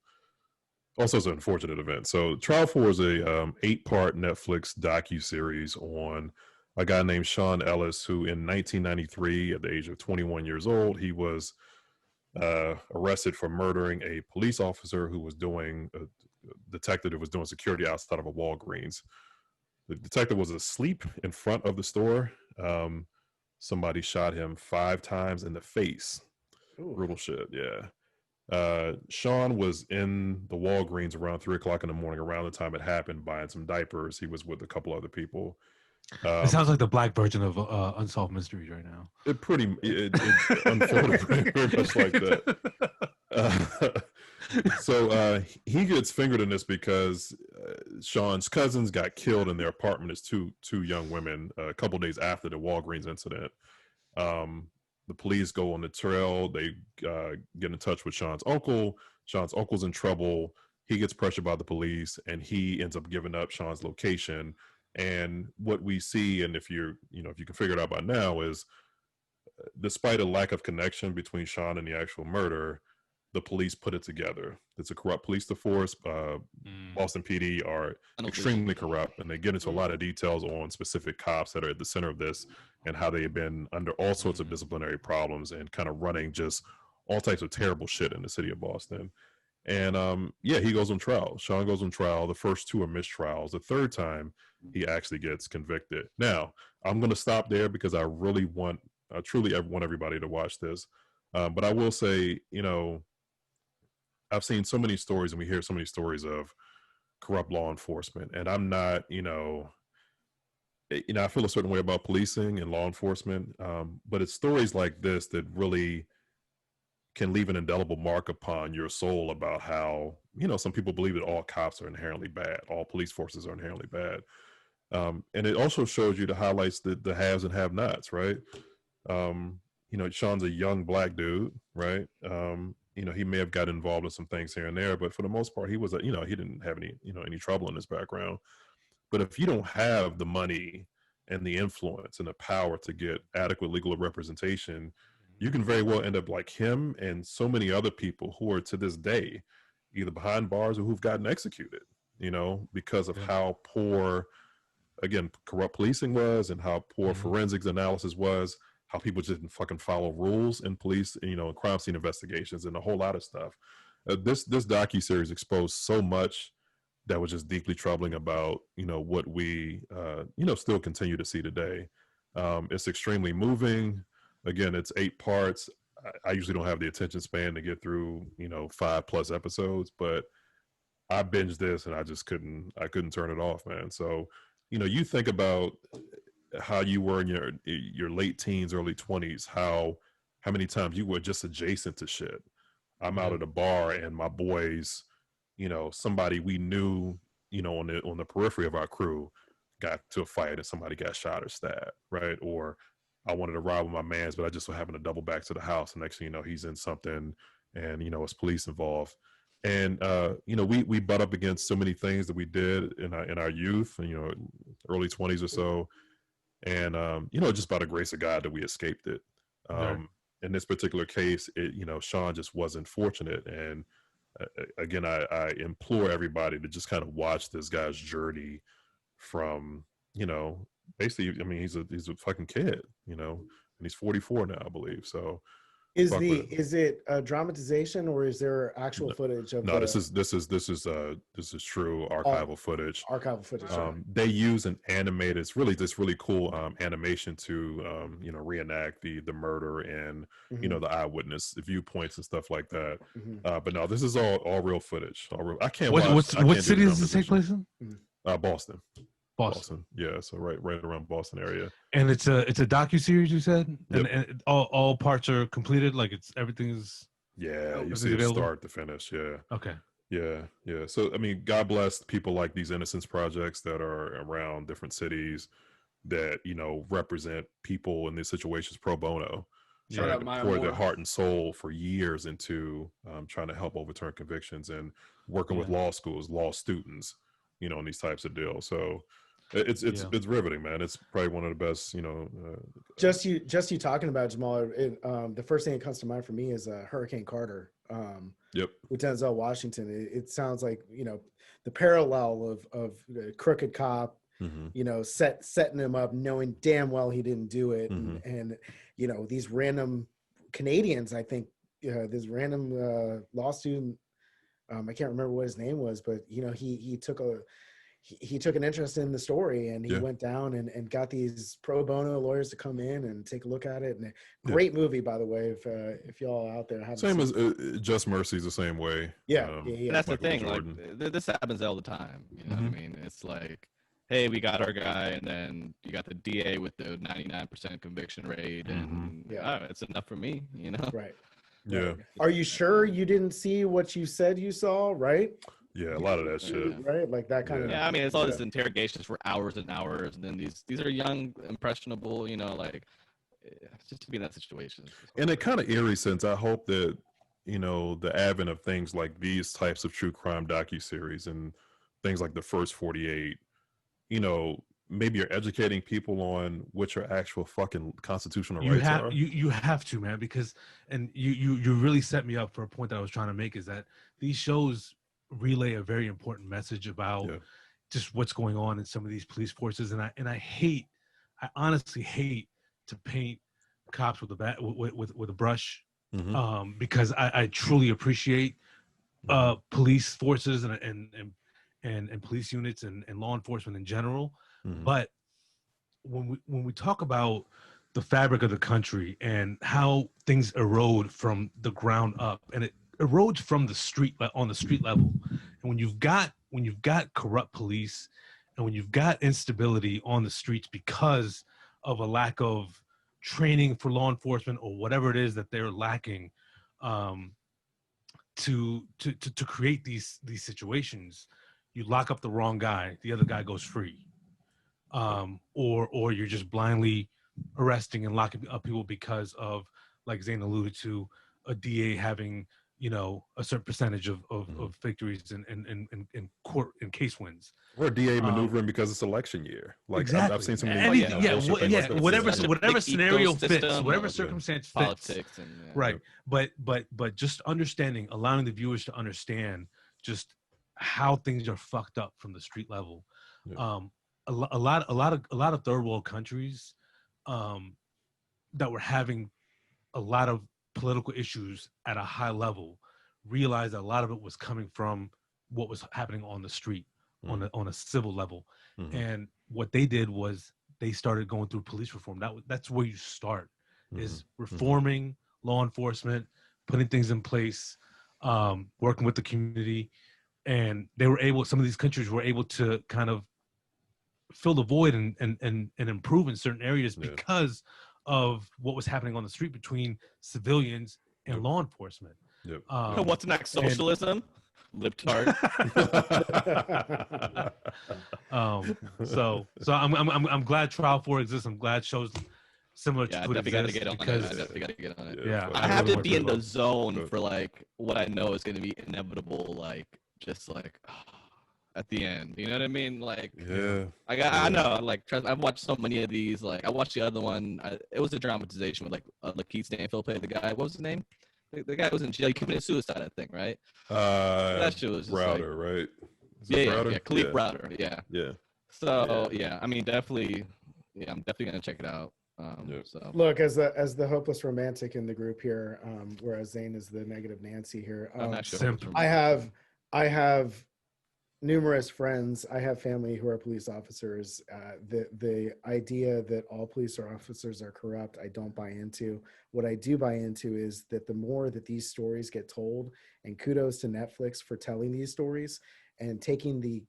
unfortunate events. So Trial 4 is a 8-part Netflix docu-series on a guy named Sean Ellis, who in 1993, at the age of 21 years old, he was arrested for murdering a police officer who was doing detective that was doing security outside of a Walgreens. The detective was asleep in front of the store. Somebody shot him 5 times in the face. Ooh. Brutal shit, yeah. Sean was in the Walgreens around 3 o'clock in the morning, around the time it happened, buying some diapers. He was with a couple other people. It sounds like the black version of Unsolved Mysteries right now. It unfolded very much like that. So he gets fingered in this because Sean's cousins got killed in their apartment as two young women a couple days after the Walgreens incident. The police go on the trail. They get in touch with Sean's uncle. Sean's uncle's in trouble. He gets pressured by the police, and he ends up giving up Sean's location. And what we see, and if you can figure it out by now, is despite a lack of connection between Sean and the actual murder, the police put it together. It's a corrupt police force. Boston PD are extremely corrupt, and they get into a lot of details on specific cops that are at the center of this and how they have been under all sorts of disciplinary problems and kind of running just all types of terrible shit in the city of Boston. And he goes on trial. Sean goes on trial. The first 2 are mistrials. The third time, he actually gets convicted. Now, I'm going to stop there because I truly want everybody to watch this. But I will say, I've seen so many stories, and we hear so many stories of corrupt law enforcement. And I'm not, I feel a certain way about policing and law enforcement. But it's stories like this that really can leave an indelible mark upon your soul about how, some people believe that all cops are inherently bad. All police forces are inherently bad. And it also shows you highlights the haves and have-nots, right? Sean's a young black dude, right? He may have got involved in some things here and there, but for the most part, he was he didn't have any trouble in his background. But if you don't have the money and the influence and the power to get adequate legal representation, you can very well end up like him and so many other people who are to this day either behind bars or who've gotten executed, because of how poor, again, corrupt policing was and how poor forensics analysis was, how people just didn't fucking follow rules in police, and crime scene investigations and a whole lot of stuff. This docuseries exposed so much that was just deeply troubling about, what we, still continue to see today. It's extremely moving. Again, it's 8 parts. I usually don't have the attention span to get through, 5+ episodes, but I binged this and I couldn't turn it off, man. So, you think about how you were in your late teens, early 20s, how many times you were just adjacent to shit. I'm out at a bar and my boys, somebody we knew, on the periphery of our crew got to a fight and somebody got shot or stabbed, right? Or I wanted to ride with my mans, but I just so happened to double back to the house. And next thing you know, he's in something and, it's police involved. And, we butt up against so many things that we did in our youth, and, early 20s or so. And, just by the grace of God that we escaped it. In this particular case, Sean just wasn't fortunate. And again, I implore everybody to just kind of watch this guy's journey from, basically, I mean, he's a fucking kid, and he's 44 now, I believe. So is it a dramatization or is there actual footage of? No, this is true archival footage. Archival footage. They use an animated. It's really this really cool animation to reenact the murder and the eyewitness viewpoints and stuff like that. But no, this is all real footage. All real. I can't. What city does this take place in? Boston. Boston. Yeah, so right around Boston area. And it's a docu-series, you said? Yep. And all parts are completed, like everything is. Yeah, you see it start to finish. Yeah. Okay. Yeah. So I mean, God bless people like these Innocence projects that are around different cities that, you know, represent people in these situations pro bono. Shout out Maya pour their Moore. heart and soul for years into trying to help overturn convictions and working with law schools, law students, you know, in these types of deals. So it's riveting, man. It's probably one of the best, you know. Just you talking about Jamal. The first thing that comes to mind for me is Hurricane Carter. With Denzel Washington. It sounds like, you know, the parallel of crooked cop. You know, setting him up, knowing damn well he didn't do it, and you know, these random Canadians. I think this random law student. I can't remember what his name was, but you know, he took an interest in the story, and he went down and got these pro bono lawyers to come in and take a look at it. And great movie, by the way, if y'all out there haven't same as Just Mercy's the same way. And that's the thing. Like, this happens all the time. You know what I mean? It's like, hey, we got our guy, and then you got the DA with the 99% conviction rate, and it's enough for me, you know? Right. Yeah. Are you sure you didn't see what you said you saw, right? Yeah, a lot of that shit. Right? Like that kind of... Yeah, I mean, it's all these interrogations for hours and hours, and then these are young, impressionable, you know, like, just to be in that situation. In a kind of eerie sense, I hope that, you know, the advent of things like these types of true crime docuseries and things like The First 48, you know, maybe you're educating people on what your actual fucking constitutional rights are. You have to, man, because, and you really set me up for a point that I was trying to make, is that these shows relay a very important message about just what's going on in some of these police forces. And I honestly hate to paint cops with a brush, because I truly appreciate police forces and police units and law enforcement in general. But when we talk about the fabric of the country and how things erode from the ground up, and it erodes from the street, on the street level, and when you've got corrupt police, and when you've got instability on the streets because of a lack of training for law enforcement or whatever it is that they're lacking, to create these situations, you lock up the wrong guy, the other guy goes free. Or you're just blindly arresting and locking up people because of, like Zane alluded to, a DA having, you know, a certain percentage of victories in court and case wins. Or a DA maneuvering because it's election year. Like, exactly. I've seen some whatever scenario fits, whatever circumstance fits. Politics and, right. But just understanding, allowing the viewers to understand just how things are fucked up from the street level. A lot of third world countries that were having a lot of political issues at a high level realized that a lot of it was coming from what was happening on the street, on a civil level. And what they did was they started going through police reform. That's where you start, is reforming law enforcement, putting things in place, working with the community. And some of these countries were able to kind of fill the void and improve in certain areas because of what was happening on the street between civilians and law enforcement. What's next? Socialism? Libtard. So I'm glad Trial 4 exists. I'm glad shows similar to it exist, because I definitely gotta get on it. Yeah, I have to be in the zone for like what I know is gonna be inevitable, like just like at the end, you know what I mean? Like, I know, like, trust, I've watched so many of these. Like, I watched the other one. It was a dramatization with like Lakeith Stanfield played the guy. What was his name? The guy was in jail. He committed suicide, I think, right? That shit was just Browder, like, right? Yeah, Khalif Browder. Yeah. So I mean, definitely, I'm definitely gonna check it out. So look, as the hopeless romantic in the group here, whereas Zane is the negative Nancy here. I have numerous friends. I have family who are police officers. The idea that all police officers are corrupt, I don't buy into. What I do buy into is that the more that these stories get told, and kudos to Netflix for telling these stories and taking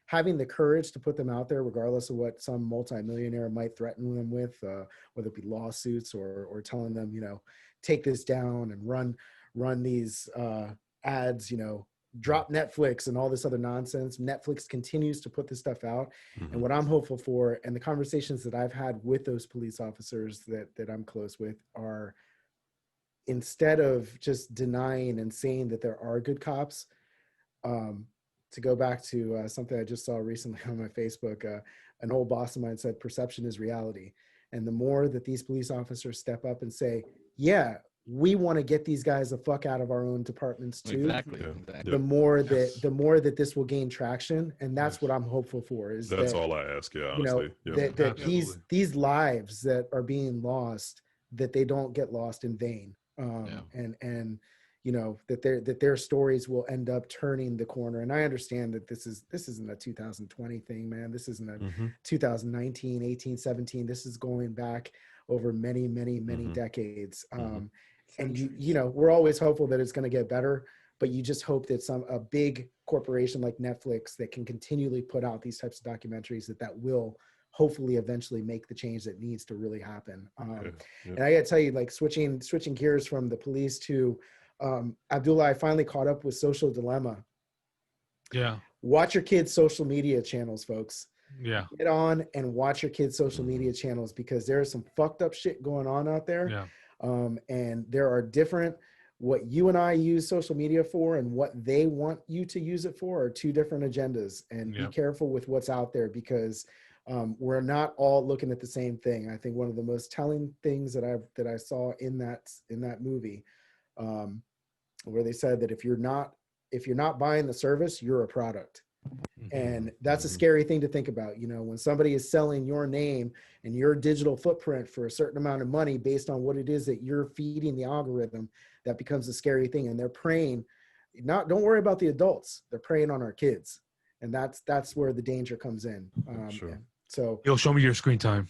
having the courage to put them out there, regardless of what some multimillionaire might threaten them with, whether it be lawsuits or telling them, you know, take this down and run these ads, you know, drop Netflix and all this other nonsense. Netflix continues to put this stuff out. Mm-hmm. And what I'm hopeful for, and the conversations that I've had with those police officers that I'm close with, are instead of just denying and saying that there are good cops, to go back to something I just saw recently on my Facebook, an old boss of mine said, perception is reality. And the more that these police officers step up and say, yeah, we want to get these guys the fuck out of our own departments too. Exactly. The more that this will gain traction, and that's what I'm hopeful for. Is that's that, all I ask. Yeah, honestly, that these lives that are being lost, that they don't get lost in vain. And that their stories will end up turning the corner. And I understand that this isn't a 2020 thing, man. This isn't a 2019, 18, 17. This is going back over many decades. And we're always hopeful that it's going to get better, but you just hope that a big corporation like Netflix that can continually put out these types of documentaries that will hopefully eventually make the change that needs to really happen. And I got to tell you, like switching gears from the police to Abdullah, I finally caught up with Social Dilemma. Yeah. Watch your kids' social media channels, folks. Yeah. Get on and watch your kids' social media channels, because there is some fucked up shit going on out there. Yeah. And there are different, what you and I use social media for and what they want you to use it for are two different agendas. And be careful with what's out there, because we're not all looking at the same thing. I think one of the most telling things that I saw in that movie, where they said that if you're not buying the service, you're a product. And that's a scary thing to think about. When somebody is selling your name and your digital footprint for a certain amount of money based on what it is that you're feeding the algorithm, that becomes a scary thing. And they're preying, don't worry about the adults. They're preying on our kids. And that's where the danger comes in. Sure. So you'll show me your screen time.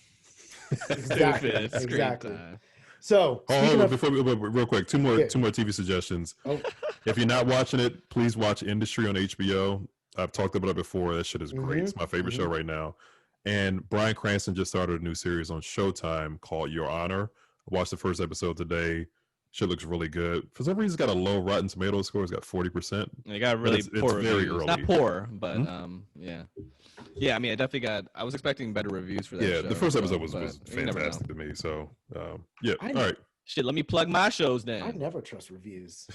Exactly. So real quick, two more TV suggestions. If you're not watching it, please watch Industry on HBO. I've talked about it before. That shit is great. It's my favorite show right now. And Bryan Cranston just started a new series on Showtime called Your Honor. I watched the first episode today. Shit looks really good. For some reason, it's got a low Rotten Tomatoes score. It's got 40%. It got really poor reviews. Very early. It's not poor, but yeah. I mean, I was expecting better reviews for that show. Yeah, the first episode was fantastic to me. So all right. Shit, let me plug my shows then. I never trust reviews.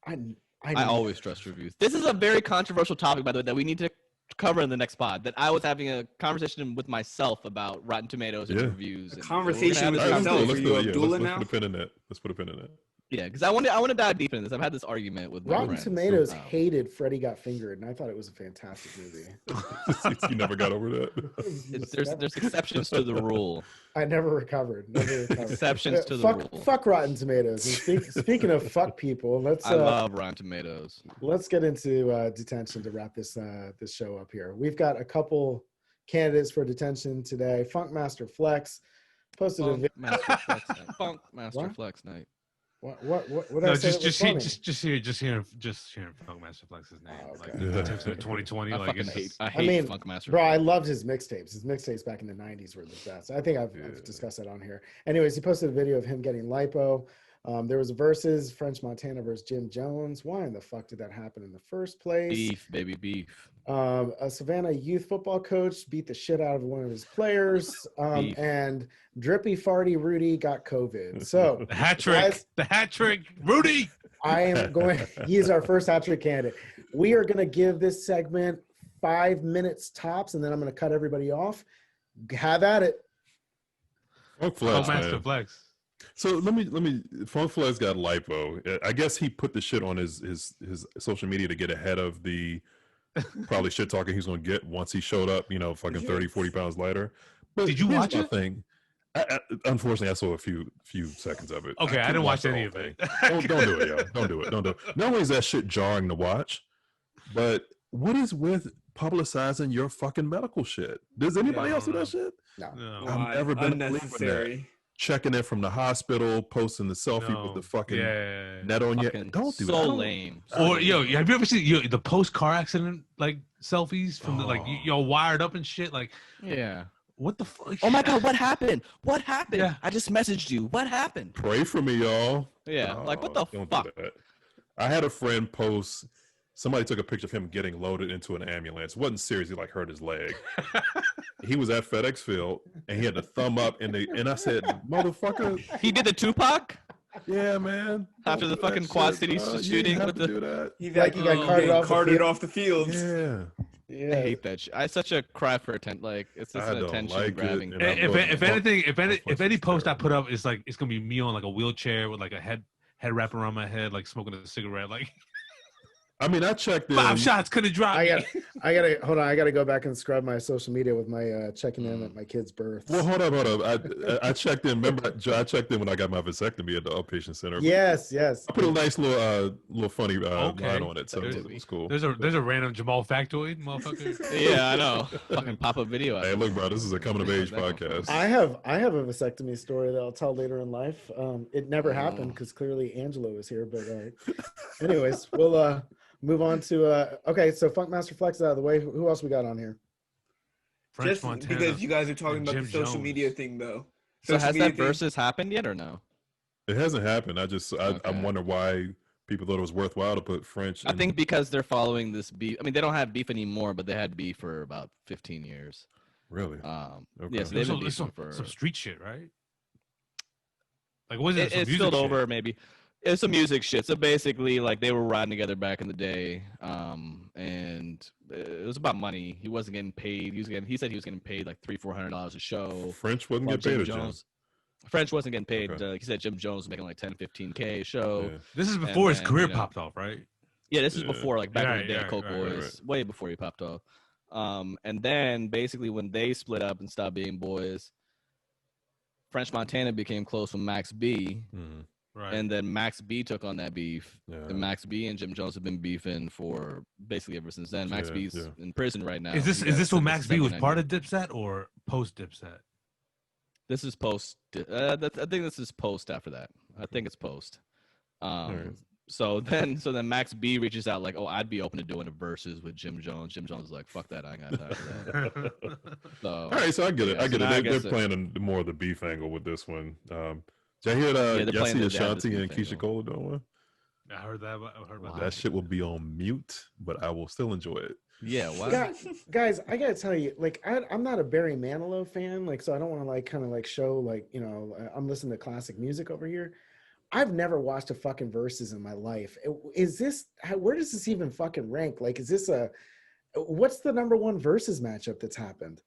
I always trust reviews. This is a very controversial topic, by the way, that we need to cover in the next pod. That I was having a conversation with myself about Rotten Tomatoes and reviews. A conversation with yourself. Let's put a pin in it. Yeah, because I want to dive deep into this. I've had this argument with my Rotten friends. Tomatoes hated Freddy Got Fingered, and I thought it was a fantastic movie. You never got over that? There's exceptions to the rule. I never recovered. Exceptions to the rule. Fuck Rotten Tomatoes. And speaking of fuck people, I love Rotten Tomatoes. Let's get into Detention to wrap this show up here. We've got a couple candidates for Detention today. Funkmaster Flex posted a video. Funkmaster Flex night. What did I say? Just hearing Funkmaster Flex's name. Okay. Tips in 2020. I hate Funkmaster. Bro, I loved his mixtapes. His mixtapes back in the 90s were the best. I think I've discussed that on here. Anyways, he posted a video of him getting lipo. There was a versus French Montana versus Jim Jones. Why in the fuck did that happen in the first place? Beef, baby, beef. A Savannah youth football coach beat the shit out of one of his players. And Drippy Farty Rudy got COVID. So the hat trick, Rudy. He is our first hat trick candidate. We are going to give this segment 5 minutes tops, and then I'm going to cut everybody off. Have at it. Master Flex. So let me. Funk Flex got lipo. I guess he put the shit on his social media to get ahead of the probably shit talking he's gonna get once he showed up. Fucking 30, 40 pounds lighter. But did you watch it? Unfortunately, I saw a few seconds of it. Okay, I didn't watch any of it. Don't do it, yo. Don't do it. Not only is that shit jarring to watch, but what is with publicizing your fucking medical shit? Does anybody else do that shit? No. I've never been unnecessary. Checking in from the hospital, posting the selfie with the fucking net on you. Don't do that. So lame. Or have you ever seen the post car accident selfies from the wired up and shit? What the fuck? Oh my god, what happened? Yeah. I just messaged you. What happened? Pray for me, y'all. Yeah, what the fuck? I had a friend post somebody took a picture of him getting loaded into an ambulance. It wasn't serious. He like hurt his leg. He was at FedEx Field and he had the thumb up and I said, motherfucker. He did the Tupac? Yeah, man. After the fucking Quad City shooting with the... do that. He's like, you got carted off the field. Yeah. Yeah. I hate that shit. I such a cry for attention. Like it's just an attention grabbing. If any post I put up is like it's gonna be me on like a wheelchair with like a head wrap around my head, like smoking a cigarette, like. I mean, I checked in. 5 shots couldn't drop. I gotta hold on. I gotta go back and scrub my social media with my checking in at my kid's birth. Well, hold up. I checked in. Remember, I checked in when I got my vasectomy at the outpatient center. Yes. I put a nice little funny line on it, so it was cool. There's a random Jamal factoid, motherfucker. Yeah, I know. Fucking pop up video. Hey, look, bro, this is a coming of age podcast. I have a vasectomy story that I'll tell later in life. It never happened because clearly Angelo is here. But anyways, we'll move on to okay. So Funkmaster Flex is out of the way. Who else we got on here? French Just Montana because you guys are talking about Jim the social Jones. media thing, though. So Social has media that versus happened yet or no? It hasn't happened. Okay. I'm wondering why people thought it was worthwhile to put French. I think because they're following this beef. I mean, they don't have beef anymore, but they had beef for about 15 years. Really? Okay. Yes, they've been beefing for some street shit, right? Like, was it? It's spilled over, maybe. It's some music shit. So basically, like they were riding together back in the day, and it was about money. He wasn't getting paid. He said he was getting paid like $300-400 a show. French wasn't getting paid. Jones. French wasn't getting paid. Okay. He said Jim Jones was making like $10-15K a show. Yeah. This is before his career you know, popped off, right? Yeah, this is before, like back in the day, right, Coke Boys, right. way before he popped off. And then basically when they split up and stopped being boys, French Montana became close with Max B. Mm-hmm. Right. And then Max B took on that beef. Yeah. And Max B and Jim Jones have been beefing for basically ever since then. Max B's in prison right now. Is this when Max B was part of Dipset or post Dipset? This is post. I think this is post after that. I think it's post. So then Max B reaches out like, oh, I'd be open to doing a versus with Jim Jones. Jim Jones is like, fuck that, I ain't got time for that. So, all right, so I get it. Yeah, I get so it. They're playing more of the beef angle with this one. Did I hear y'all see Ashanti and Keisha Cole doing one? I heard that. I heard about that shit will be on mute, but I will still enjoy it. Yeah, wow. Guys, I gotta tell you, like, I'm not a Barry Manilow fan, like, so I don't want to like kind of like show like, you know, I'm listening to classic music over here. I've never watched a fucking verses in my life. Is this where does this even fucking rank? Like, is this what's the number one versus matchup that's happened?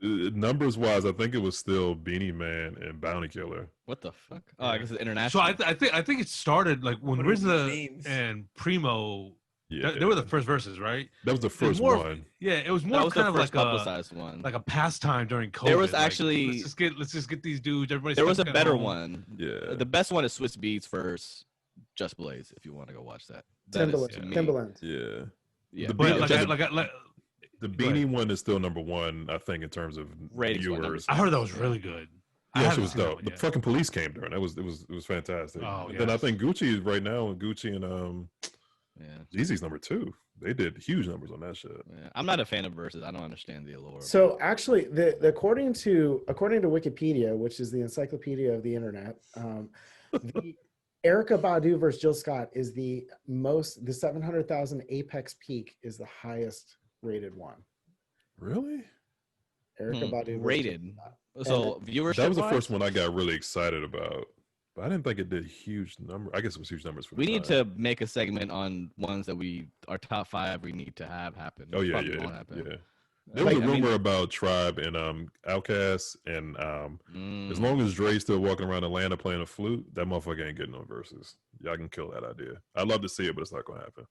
Numbers wise, I think it was still Beanie Man and Bounty Killer. What the fuck? Oh, I guess it's international. So I think it started like when RZA and Primo. Yeah, they were the first verses, right? That was the first one. Yeah, it was more kind of like publicized one, like a pastime during COVID. There was actually let's just get these dudes. Everybody. There was a better one. Yeah, the best one is Swiss Beats versus Just Blaze. If you want to go watch that. Timbaland. Yeah. Yeah. The Beanie one is still number one, I think, in terms of viewers. I heard that was really good. Yeah, it was dope. The fucking Police came during. It was fantastic. Oh, Then I think Gucci is right now, and Gucci and Jeezy's number 2. They did huge numbers on that shit. Yeah. I'm not a fan of verses. I don't understand the allure. So actually, according to Wikipedia, which is the encyclopedia of the internet, the Erykah Badu versus Jill Scott is the 700,000 Apex Peak is the highest rated one. Really? Erykah Badu rated. So viewership. That was the first one I got really excited about. But I didn't think it did huge numbers. I guess it was huge numbers for the We need to make a segment on ones that our top 5 we need to have happen. Oh yeah. There was a rumor about Tribe and Outkast, and as long as Dre's still walking around Atlanta playing a flute, that motherfucker ain't getting no verses. Y'all can kill that idea. I'd love to see it, but it's not gonna happen.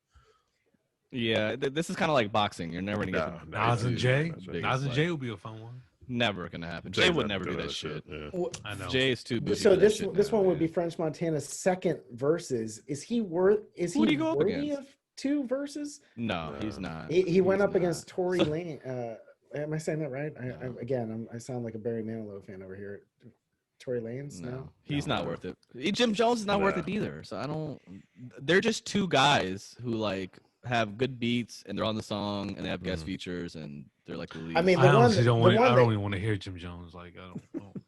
Yeah, this is kind of like boxing. You're never gonna get Nas and Jay. Nas and Jay would be a fun one. Never gonna happen. Jay would never do that shit. Yeah. Well, I know. Jay is too busy. So this one would be French Montana's second verses. Is he worthy of 2 verses? No, he's not. He went up against Tory Lane. Am I saying that right? I sound like a Barry Manilow fan over here. Tory Lanez? No, he's not worth it. Jim Jones is not worth it either. So I don't. They're just 2 guys who like have good beats and they're on the song and they have guest features and they're like the lead. I mean, I honestly don't even want to hear Jim Jones. Like I don't.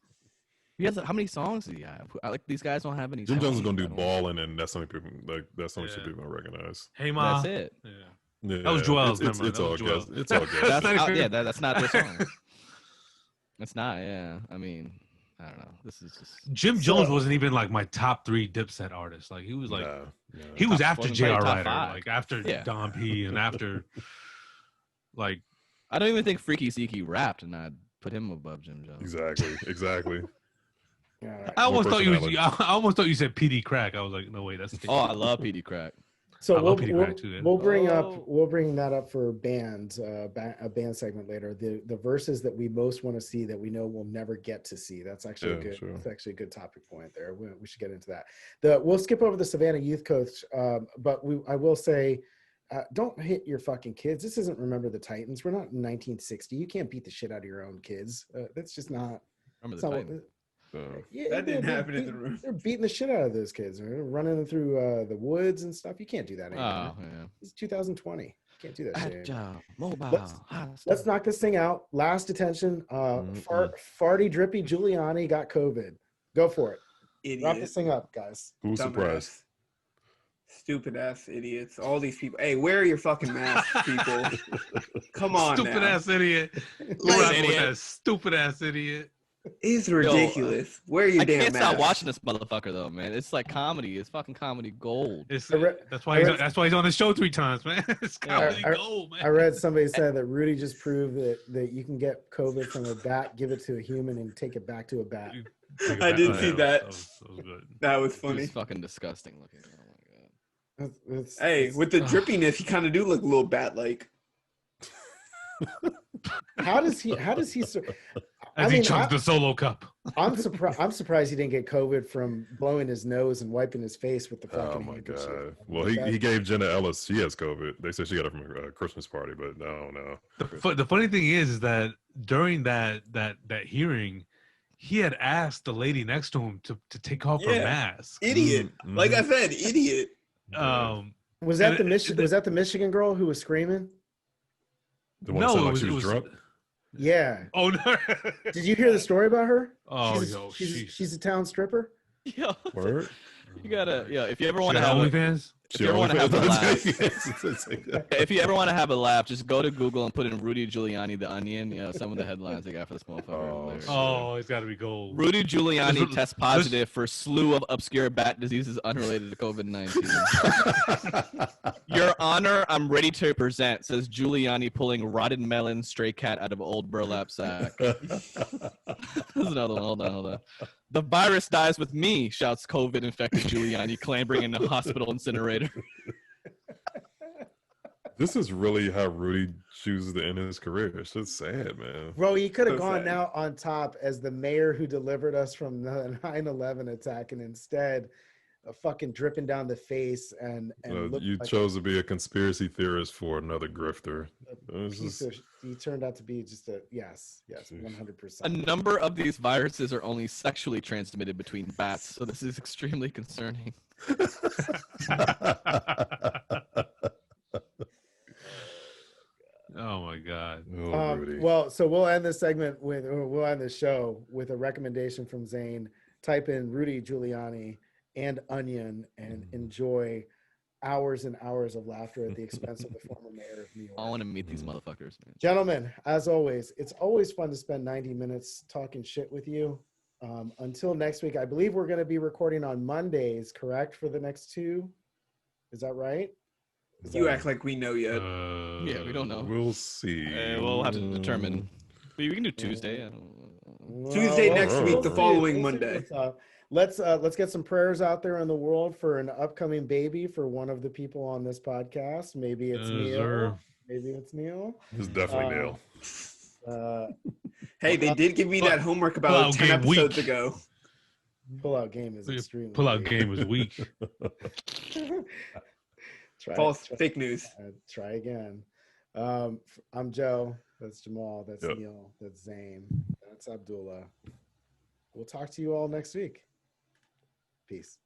He has how many songs do he have? Like these guys don't have any. Jim Jones is gonna do I don't- Ballin', and that's something people like. That's something Yeah. people don't recognize. Hey Ma. That's it. Yeah. Yeah, That was Joel's. It's, Never mind. it's That all was good. Joel's. It's all good. That's not even- yeah. That's not their song. It's not. Yeah. I mean, I don't know. This is just Jim Jones wasn't even like my top 3 Dipset artists. Like he was like he was Top- after wasn't J.R. probably top Ryder, 5. like after Yeah. Don P, and after like I don't even think Freaky Zeke rapped, and I'd put him above Jim Jones. Exactly. Yeah. I almost thought personality. I almost thought you said PD Crack. I was like, no wait, that's Oh, I love PD Crack. So I love Petey Crack too, yeah. we'll bring Oh. that up for bands, a band segment later. The verses that we most want to see that we know we'll never get to see. That's actually Yeah, good. sure. That's actually a good topic point there. We should get into that. We'll skip over the Savannah Youth Coach, but I will say, don't hit your fucking kids. This isn't Remember the Titans. We're not in 1960. You can't beat the shit out of your own kids. That's just not. Remember that's the not Titans? yeah, That didn't happen in the room. They're beating the shit out of those kids. They're running them through the woods and stuff. You can't do that anymore. Oh, yeah. It's 2020. You can't do that shit anymore. Mobile. Let's knock this thing out. Last detention. Farty Drippy Giuliani got COVID. Go for it. Wrap this thing up, guys. Who's surprised? Stupid ass idiots. All these people. Hey, wear your fucking mask, people. Come on, stupid now. ass idiot. Stupid ass idiot. It's ridiculous. Wear your I damn can't mask. stop watching this motherfucker though, man. It's like comedy. It's fucking comedy gold. That's why he's on the show 3 times, man. It's comedy gold, man. I read somebody said that Rudy just proved that you can get COVID from a bat, give it to a human, and take it back to a bat. I did see that. That was good. That was funny. It's fucking disgusting looking. Oh my god. Hey, with the drippiness, he kind of do look a little bat-like. How does he? As he chugs the solo cup. I'm surprised he didn't get COVID from blowing his nose and wiping his face with the fucking. Oh my handkerchief. god! Well, he gave Jenna Ellis. She has COVID. They said she got it from a Christmas party, but no. The funny thing is that during that hearing, he had asked the lady next to him to take off her mask. Idiot. Like I said, idiot. Was that the Michigan girl who was screaming? The one that sounded like she was drunk. Yeah. Oh no! Did you hear the story about her? Oh, she's a town stripper. Yo, Word? you gotta if you ever She want to got have OnlyFans. if you ever want to have a laugh, OnlyFans. if you ever want to have a laugh, just go to Google and put in Rudy Giuliani the Onion. You know some of the headlines they got for this motherfucker. Oh, it's got to be gold. Rudy Giuliani tests positive for slew of obscure bat diseases unrelated to COVID-19. Your Honor, I'm ready to present, says Giuliani pulling rotted melon stray cat out of old burlap sack. There's another one. Hold on. The virus dies with me, shouts COVID-infected Giuliani, clambering in the hospital incinerator. This is really how Rudy chooses to end his career. It's just sad, man. Bro, he could have So gone sad. out on top as the mayor who delivered us from the 9/11 attack, and instead, fucking dripping down the face and looked You like chose to be a conspiracy theorist for another grifter. he turned out to be just yes, 100%. A number of these viruses are only sexually transmitted between bats, so this is extremely concerning. Oh my god. Rudy. Well, so we'll end this segment we'll end the show with a recommendation from Zane. Type in Rudy Giuliani and Onion and enjoy hours and hours of laughter at the expense of the former mayor of New York. I want to meet these motherfuckers, man. Gentlemen, as always, it's always fun to spend 90 minutes talking shit with you. Until next week, I believe we're going to be recording on Mondays, correct? For the next 2? Is that right? You act like we know yet. Yeah, we don't know. We'll see. We'll have to determine. We can do Tuesday. Tuesday next week, the following Monday. Let's get some prayers out there in the world for an upcoming baby for one of the people on this podcast. Maybe it's Neil. Sir. Maybe it's Neil. It's definitely Neil. Hey, they did give me that homework about 10 episodes ago. Pull-out game is extremely Pull-out weak. game was weak. Fake news. Try again. I'm Joe. That's Jamal. That's Neil. That's Zane. That's Abdullah. We'll talk to you all next week. Peace.